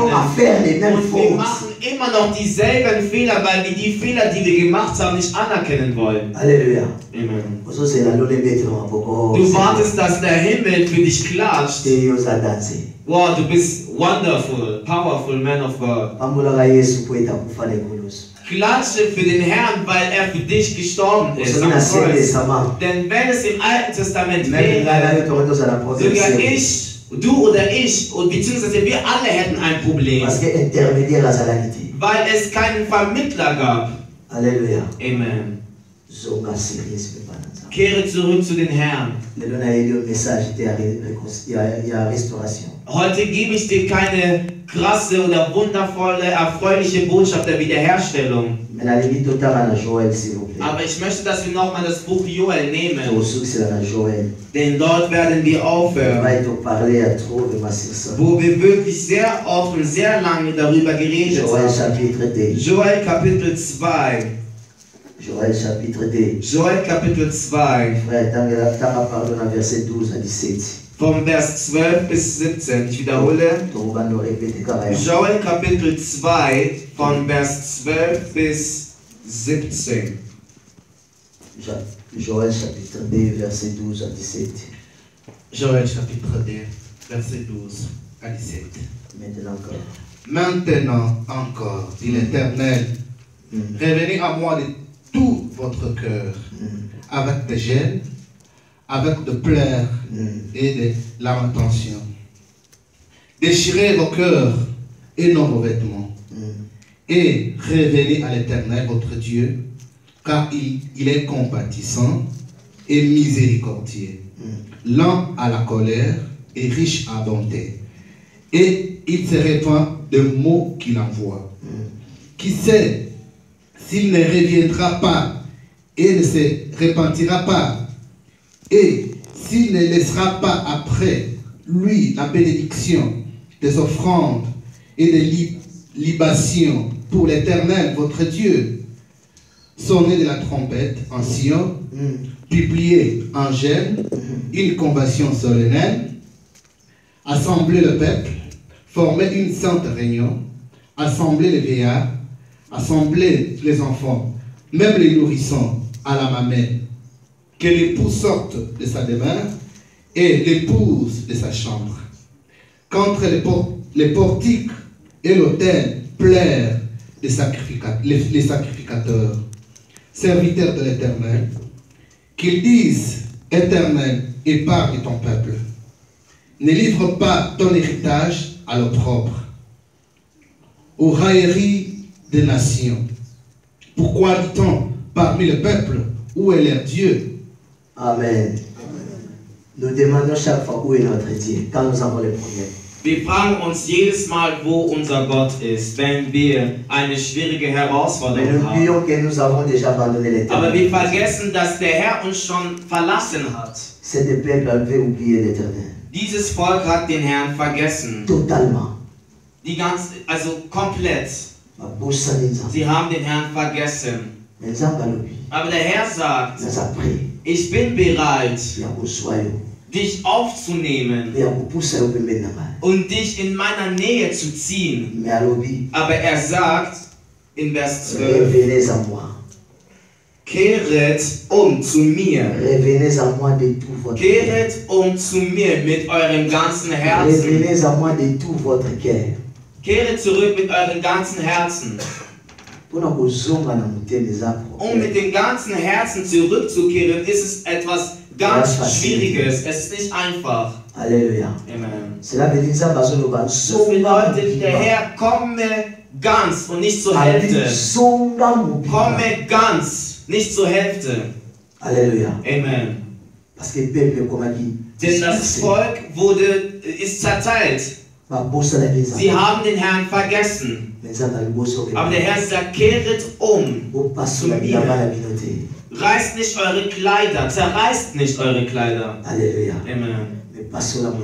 wir machen immer noch dieselben Fehler, weil wir die Fehler, die wir gemacht haben, nicht anerkennen wollen. Halleluja. Amen. Du wartest, dass der Himmel für dich klatscht. Wow, du bist wonderful, powerful man of God. Klatsche für den Herrn, weil er für dich gestorben ist. Denn wenn es im Alten Testament wäre, sogar ich, du oder ich, und beziehungsweise wir alle hätten ein Problem. Weil es keinen Vermittler gab. Halleluja. Amen. Kehre zurück zu den Herrn. Heute gebe ich dir keine krasse oder wundervolle, erfreuliche Botschaft der Wiederherstellung. Aber ich möchte, dass wir nochmal das Buch Joel nehmen. Denn dort werden wir aufhören, wo wir wirklich sehr oft und sehr lange darüber geredet haben. Joel Kapitel 2. Joël chapitre 2. Joel Kapitel 2. Vom Vers 12 bis 17. Ich wiederhole. Joel Kapitel 2 von Vers 12 bis 17. Joël chapitre 2 verset 12 à 17. Joël chapitre 2 verset 12 à 17. Maintenant encore, dit l'Éternel, revenez à moi de tout votre cœur, avec des gênes, avec de pleurs et de lamentations. Déchirez vos cœurs et non vos vêtements, et revenez à l'Éternel votre Dieu, car il est compatissant et miséricordieux, lent à la colère et riche à bonté, et il se répand de mots qu'il envoie. Qui sait s'il ne reviendra pas et ne se repentira pas, et s'il ne laissera pas après lui la bénédiction des offrandes et des libations pour l'Éternel votre Dieu, sonnez de la trompette en Sion, publiez en Gênes une convention solennelle, assemblez le peuple, formez une sainte réunion, assemblez les vieillards, assemblez les enfants, même les nourrissons à la mamelle, que l'époux sorte de sa demeure et l'épouse de sa chambre. Qu'entre les portiques et l'autel plaire les sacrificateurs, serviteurs de l'Éternel, qu'ils disent, Éternel, épargne ton peuple. Ne livre pas ton héritage à l'opprobre, aux railleries des nations. Pourquoi dit-on parmi le peuple, où est leur Dieu? Amen. Nous demandons chaque fois où est notre Dieu quand nous avons les problèmes. Wir fragen uns jedes Mal, wo unser Gott ist, wenn wir eine schwierige Herausforderung haben. Aber wir vergessen, dass der Herr uns schon verlassen hat. Dieses Volk hat den Herrn vergessen. Die ganze, also komplett. Sie haben den Herrn vergessen. Aber der Herr sagt, ich bin bereit, dich aufzunehmen und dich in meiner Nähe zu ziehen. Aber er sagt in Vers 12, kehret um zu mir. Kehret um zu mir mit eurem ganzen Herzen. Kehret zurück mit eurem ganzen Herzen. Um mit dem ganzen Herzen zurückzukehren, ist es etwas ganz Schwieriges. Es ist nicht einfach. Halleluja. Amen. Das bedeutet, der Herr komme ganz und nicht zur Hälfte. Komme ganz, nicht zur Hälfte. Halleluja. Amen. Denn das Volk ist zerteilt. Sie haben den Herrn vergessen. Aber der Herr sagt, kehret um zu mir. Reißt nicht eure Kleider, zerreißt nicht eure Kleider. Halleluja. Amen.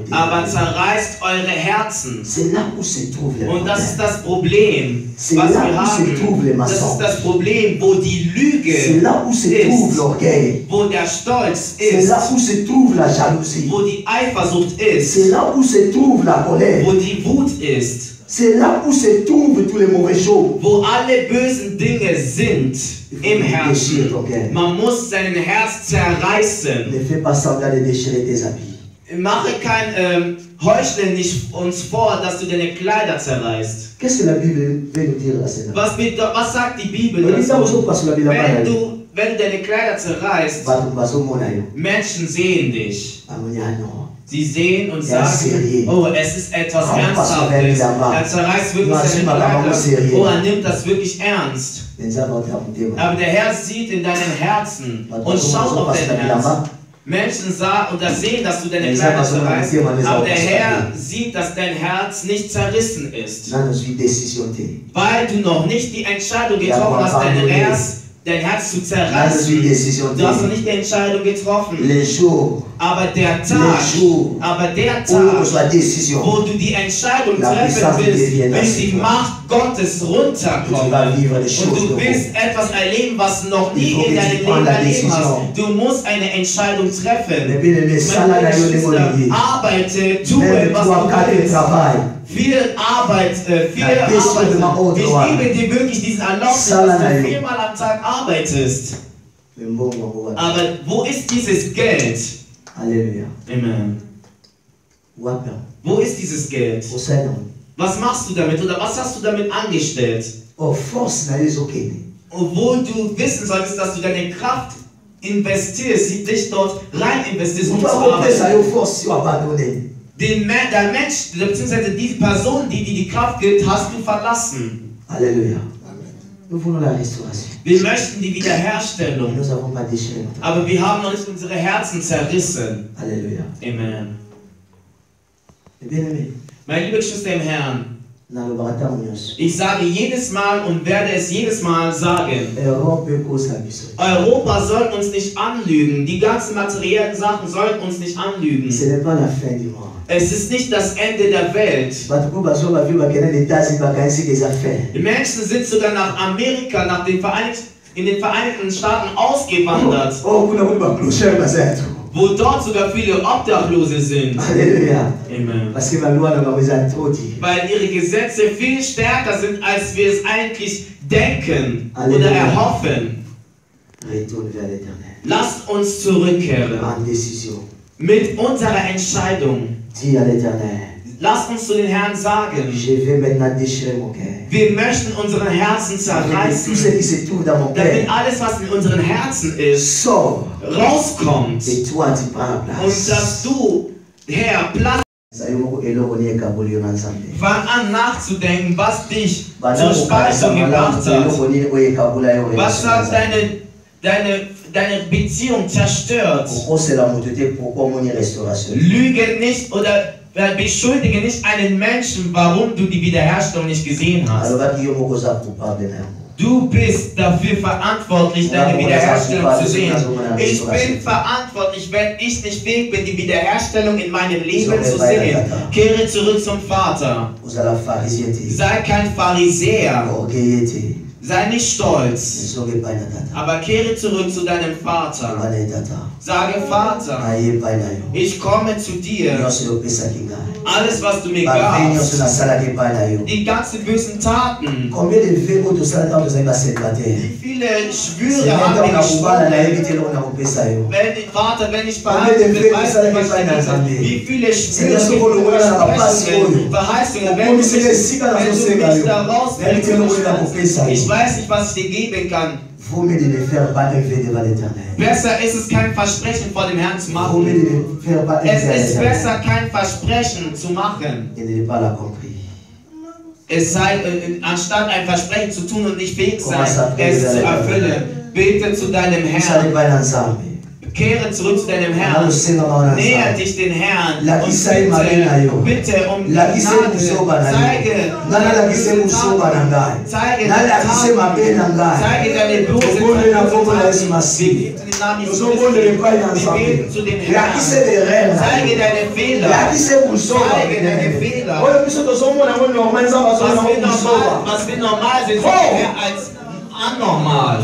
Aber zerreißt eure Herzen. Und das ist das Problem, was wir haben. Das ist das Problem, wo die Lüge ist, wo der Stolz ist, wo die Eifersucht ist, wo die Wut ist, wo alle bösen Dinge sind im Herzen. Man muss sein Herz zerreißen. Mache kein Heucheln nicht uns vor, dass du deine Kleider zerreißt. Was sagt die Bibel dazu? Wenn du deine Kleider zerreißt, Menschen sehen dich. Sie sehen und sagen, oh, es ist etwas Ernsthaftes. Er zerreißt wirklich seine Kleider. Oh, er nimmt das wirklich ernst. Aber der Herr sieht in deinem Herzen und schaut auf dein Herz. Menschen sehen, dass du deine Kleider zerreißt, aber der Herr sieht, dass dein Herz nicht zerrissen ist. Weil du noch nicht die Entscheidung getroffen hast, dein Herz zu zerreißen. Du hast noch nicht die Entscheidung getroffen. Aber der Tag, wo du die Entscheidung treffen willst, wenn die Macht Gottes runterkommt und du willst etwas erleben, was noch nie in deinem Leben erlebt hast, du musst eine Entscheidung treffen. Meine Geschwister, arbeite, tue, was du willst. Viel Arbeit. Ich gebe dir wirklich diesen Erlaubnis, dass du 4-mal am Tag arbeitest. Aber wo ist dieses Geld? Halleluja. Amen. Wo ist dieses Geld? Was machst du damit oder was hast du damit angestellt? Obwohl du wissen solltest, dass du deine Kraft investierst, dich dort rein investierst, um zu arbeiten. Der Mensch, beziehungsweise die Person, die dir die Kraft gibt, hast du verlassen. Halleluja. Wir möchten die Wiederherstellung. Aber wir haben noch nicht unsere Herzen zerrissen. Halleluja. Amen. Meine liebe Geschwister im Herrn, ich sage jedes Mal und werde es jedes Mal sagen, Europa soll uns nicht anlügen. Die ganzen materiellen Sachen sollen uns nicht anlügen. Es ist nicht das Ende der Welt. Die Menschen sind sogar nach Amerika, in den Vereinigten Staaten ausgewandert. Wo dort sogar viele Obdachlose sind. Halleluja. Amen. Weil ihre Gesetze viel stärker sind, als wir es eigentlich denken oder erhoffen. Lasst uns zurückkehren mit unserer Entscheidung. Lasst uns zu den Herrn sagen, wir möchten unseren Herzen zerreißen, damit alles, was in unseren Herzen ist, rauskommt und dass du, Herr, Platz. Fang an nachzudenken, was dich zur Speisung gebracht hat. Was hat deine Beziehung zerstört. Lüge nicht oder beschuldige nicht einen Menschen, warum du die Wiederherstellung nicht gesehen hast. Du bist dafür verantwortlich, deine Wiederherstellung zu sehen. Ich bin verantwortlich, wenn ich nicht fähig bin, die Wiederherstellung in meinem Leben zu sehen. Kehre zurück zum Vater. Sei kein Pharisäer. Sei nicht stolz, aber kehre zurück zu deinem Vater. Sage, Vater, ich komme zu dir. Alles, was du mir gabst, die ganzen bösen Taten. Wie viele Schwüre haben wir gesprochen? Vater, wenn ich verheiratet bin, weißt du, was ich will. Wie viele Schwüre, Verheißungen, wenn du mich da rausbringst, ich weiß nicht, was ich dir geben kann. Besser ist es, kein Versprechen vor dem Herrn zu machen. Es ist besser, kein Versprechen zu machen. Es sei, anstatt ein Versprechen zu tun und nicht fähig sein, es zu erfüllen. Bete zu deinem Herrn. Kehre zurück zu deinem Herrn. Näher dich den Herrn. Und bitte um Gnade. Zeige deine deine bloße Wir beten zu dem Herrn. Zeige deine Fehler. Zeige deine Fehler. Was wir normal sind, als anormal.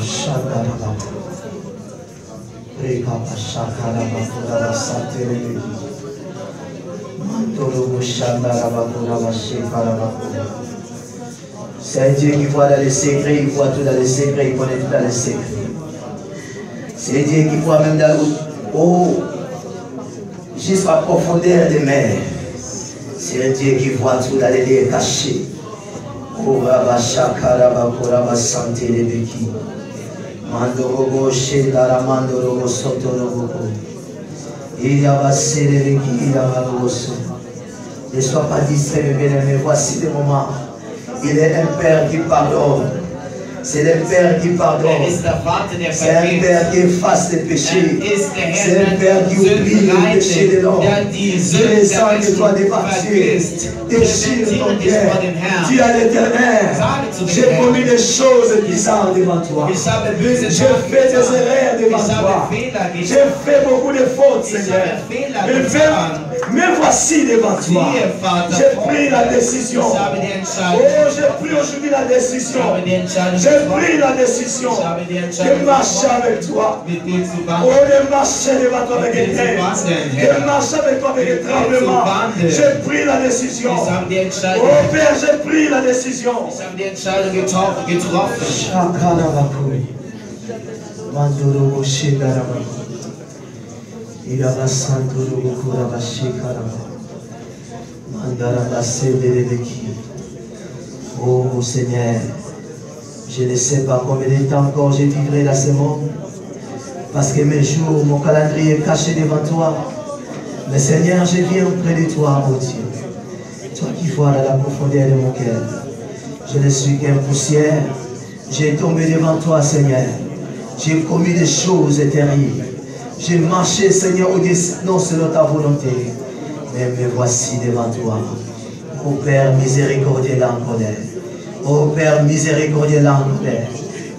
C'est Dieu qui voit dans les secrets, il voit tout dans les secrets, il connaît tout dans les secrets. C'est Dieu qui voit même dans jusqu'à la profondeur des mers. C'est Dieu qui voit tout dans les lieux cachés. Kuraba shakaraba kuraba santé les béquilles. Mandorobo Shedara Mandorobo Sotorobo. Il y a passé les béquilles, il y a malheureusement. Ne sois pas distrait, mes bien-aimés. Voici le moment. Il est un Père qui pardonne. C'est le Père qui pardonne. ist der Vater, der C'est un vergibt. Père qui efface les péchés. Ist der C'est Herr, un Père qui oublie les péchés de l'homme. der die Je Sünden les sens der que toi Menschen départir. vergisst. Déchire ton Präsentiere dich cœur. vor dem Herrn. Dis à l'Éternel, Sage zu dem j'ai Herrn. commis des choses bizarres devant toi. Ich habe böse J'ai Taten fait des getan. erreurs devant Ich toi. habe Fehler J'ai getan. fait beaucoup de fautes, Ich Seigneur. habe Fehler Mais, getan. mais voici devant toi. Siehe, Vater, J'ai vor pris dir. la décision. Ich habe die Oh, Entscheidung. j'ai pris aujourd'hui la Ich décision. habe die Entscheidung J'ai pris getroffen. la décision Ich habe die de Entscheidung marcher getroffen, avec toi. mit dir zu Oh, wandeln. de marcher devant toi avec étreinte. De marcher avec toi avec étranglement. J'ai pris la décision. Ich habe die Entscheidung, Oh Père, j'ai pris la décision. ich habe die Entscheidung getroffen. Shakarabakuri. Mandoro Shidarabakuri. Irabasantoro Kurabashikaraba. Mandarabasederebeki. Oh Seigneur, je ne sais pas combien de temps encore je vivrai dans ce monde. Parce que mes jours, mon calendrier est caché devant toi. Mais Seigneur, je viens auprès de toi, oh Dieu. Toi qui vois dans la profondeur de mon cœur. Je ne suis qu'un poussière. J'ai tombé devant toi, Seigneur. J'ai commis des choses terribles. J'ai marché, Seigneur, non selon ta volonté. Mais me voici devant toi. Ô Père miséricordieux en colère. Ô Père miséricordieux en colère.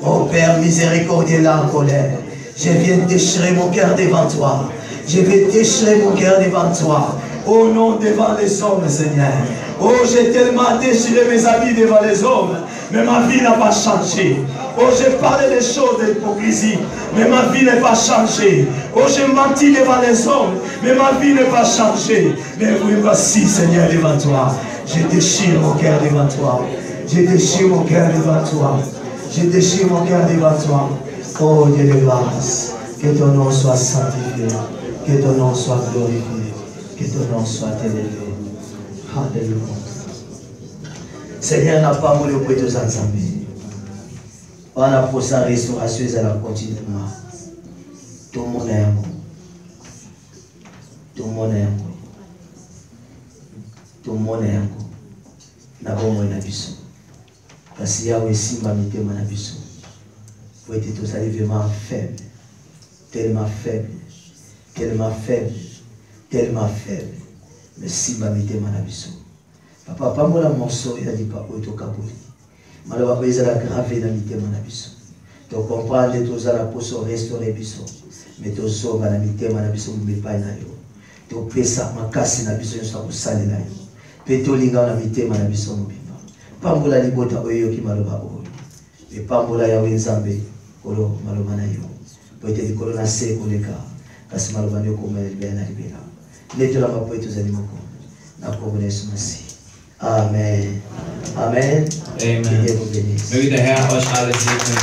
Ô Père miséricordieux en colère. Je viens déchirer mon cœur devant toi. Je vais déchirer mon cœur devant toi. Oh non, devant les hommes, Seigneur. Oh, j'ai tellement déchiré mes habits devant les hommes. Mais ma vie n'a pas changé. Oh, j'ai parlé des choses d'hypocrisie. Mais ma vie n'est pas changée. Oh, j'ai menti devant les hommes. Mais ma vie n'est pas changée. Mais oui, voici, Seigneur, devant toi. Je déchire mon cœur devant toi. Je déchire mon cœur devant toi. Je déchire mon cœur devant toi. Oh Dieu de grâce, que ton nom soit sanctifié, que ton nom soit glorifié, que ton nom soit élevé. Alléluia. Seigneur n'a pas voulu pour tous ensemble. Voilà pour sa restauration, elle a continuellement. Tout le monde est un coup. Tout le monde est un coup. Tout le monde est un coup. N'a pas moins d'abus. Parce qu'il y a aussi ma mité, mon abus. Vous êtes tous vraiment faibles, tellement faibles, tellement faibles, tellement faibles. Mais si ma mité mon abisso. Papa, pas moi la morceau, il a dit pas où est au Kabouli. Malheureusement, il a gravé dans mité mon abisso. Donc, comprendre que tous la poisson restaurer bisso. Mais tous sauves la mité mon abisso, mais pas na yo. Donc, pesa ma casse na bisso, je suis pour saler na yo. Peto linga na mité mon abisso, mon bimba. Pas moi la libota oyo qui malheureusement. Mais pas moi ya wenzambe. Kolo malobana yo poete kolo na se koleka kasi malobana yo komela libela na libela leto la mapoeto zali moko na komela Yesu Masi. Amen. Amen. Amen. Möge der Herr euch alle segnen.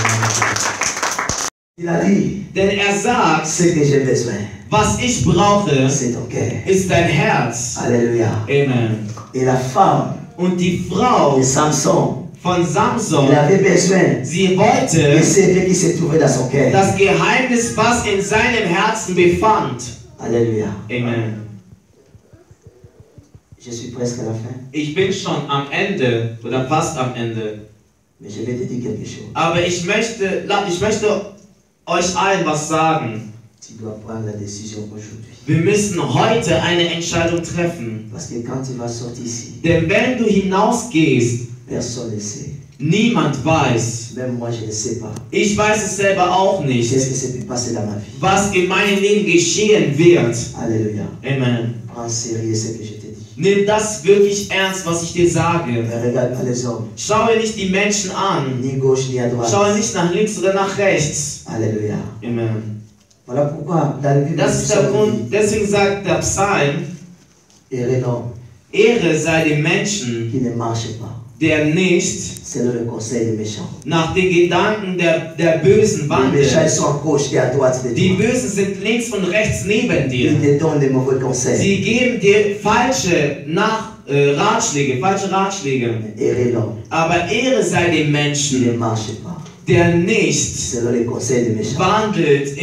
Il a dit, denn sagt, ce que j'ai besoin, was ich brauche, c'est ton cœur. ist dein Herz. Alléluia. Amen. Et la femme Und die Frau de Samson, von Samson, il avait besoin sie de wollte ce qui se trouvait dans son cœur. das Geheimnis, was in seinem Herzen befand. Alléluia. Amen. Je suis presque à la fin, Ich bin schon am Ende oder fast am Ende. mais je vais te dire quelque chose. Aber ich möchte euch allen was sagen. Tu dois prendre la décision aujourd'hui. Wir müssen heute eine Entscheidung treffen. Parce que quand tu vas sortir ici, Denn wenn du hinausgehst, personne ne sait. niemand weiß. Même moi, je ne sais pas. Ich weiß es selber auch nicht, Qu'est-ce qui s'est pu passer dans ma vie? was in meinem Leben geschehen wird. Alléluia. Amen. Prends sérieux ce que je te dis. Nimm das wirklich ernst, was ich dir sage. Ne regarde pas les hommes, Schaue nicht die Menschen an. ni gauche ni à droite. Schaue nicht nach links oder nach rechts. Alléluia. Amen. Voilà pourquoi dans le Bible, Das ist der Grund, deswegen sagt der Psalm, et l'homme Ehre sei dem Menschen, qui ne marche pas der nicht selon le conseil des méchants. nach den Gedanken der Bösen Les méchants ils wandelt. sont à gauche et à droite de Die toi. Bösen sind links und rechts neben dir. Ils te donnent des mauvais conseils. Sie geben dir falsche falsche Ratschläge. Et l'homme Aber Ehre sei dem qui ne Menschen, marche pas der nicht selon les conseils des méchants. wandelt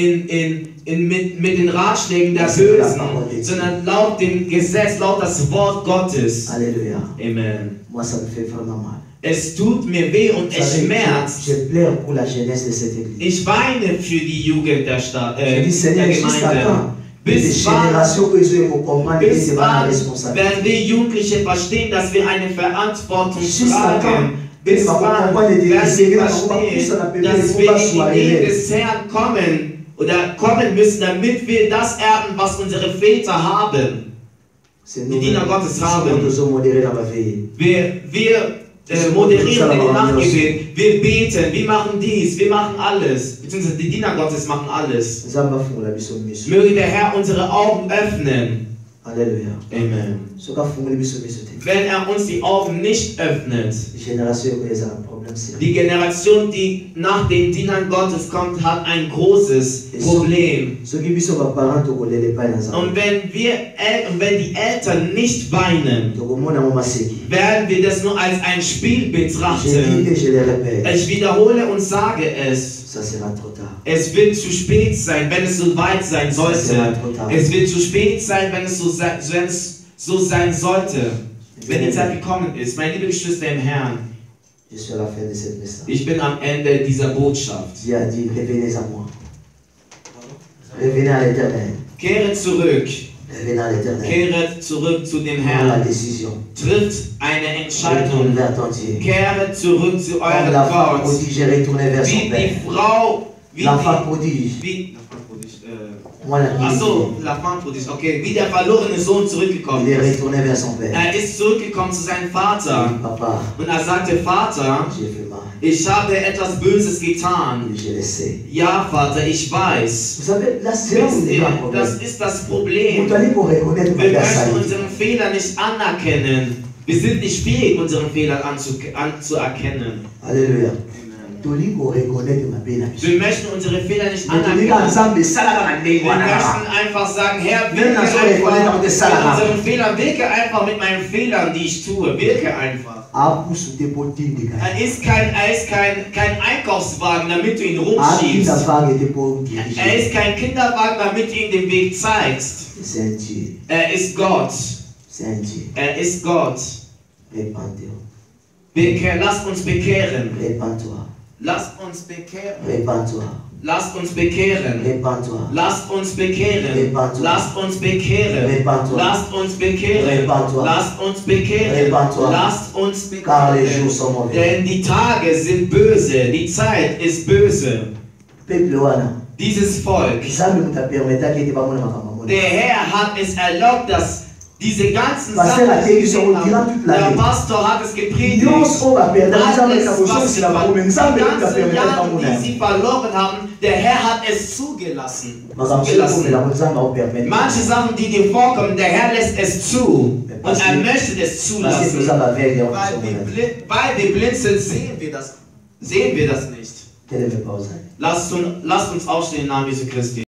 mit den Ratschlägen der Bösen, sondern laut dem Gesetz, laut das Wort Gottes. Alléluia. Amen. Moi, ça me fait vraiment mal. Es tut mir weh und es schmerzt. Je pleure pour la jeunesse de cette église. Ich weine für die Jugend der Stadt, Je dis, Seigneur, der jusqu'à Gemeinde. quand? Bis wann Bis werden wir Jugendliche verstehen, dass wir eine Verantwortung Jusqu'à tragen? quand? Bis wann werden wir verstehen, dass wir in die Nähe des Herrn kommen oder kommen müssen, damit wir das erben, was unsere Väter haben, die Diener Gottes haben. Wir moderieren in den Nachtgebet, wir beten, wir machen dies, wir machen alles, beziehungsweise die Diener Gottes machen alles. Möge der Herr unsere Augen öffnen. Halleluja. Amen. Wenn er uns die Augen nicht öffnet, die Generation, die nach den Dienern Gottes kommt, hat ein großes Problem. Und wenn die Eltern nicht weinen, werden wir das nur als ein Spiel betrachten. Ich wiederhole und sage es. Es wird zu spät sein, wenn es so weit sein sollte. Es wird zu spät sein, wenn es so sein sollte. Wenn die Zeit gekommen ist. Meine liebe Geschwister im Herrn, ich bin am Ende dieser Botschaft. Kehret zurück. Kehret zurück zu dem Herrn. Trifft eine Entscheidung. Kehret zurück zu eurem Gott. Wie die Frau, Achso, l'enfant prodige. Okay, wie der verlorene Sohn zurückgekommen ist. Er ist zurückgekommen zu seinem Vater. Und er sagte, Vater, ich habe etwas Böses getan. Ja, Vater, ich weiß. Das ist das Problem. Wir können unseren Fehler nicht anerkennen. Wir sind nicht fähig, unseren Fehler anzuerkennen. Halleluja. Wir möchten unsere Fehler nicht anerkennen. Wir möchten einfach sagen, Herr, wirke einfach mit unseren Fehlern, wirke einfach mit meinen Fehlern, die ich tue. Wirke einfach. Er ist kein Einkaufswagen, damit du ihn rumschiebst. Er ist kein Kinderwagen, damit du ihm den Weg zeigst. Er ist Gott. Er ist Gott. Lasst uns bekehren. Lasst uns bekehren. Lasst uns bekehren. Lasst uns bekehren. Lasst uns bekehren. Lasst uns bekehren. Lasst uns bekehren. Lasst uns bekehren. Denn die Tage sind böse. Die Zeit ist böse. Dieses Volk. Der Herr hat es erlaubt, dass diese ganzen Sachen, der Pastor hat es gepredigt, alles, was die ganzen Jahre, die sie verloren haben, der Herr hat es zugelassen. Manche Sachen, die dir vorkommen, der Herr lässt es zu. Und er möchte es zulassen. Weil wir blind sind, sehen wir das nicht. Lasst uns aufstehen im Namen Jesu Christi.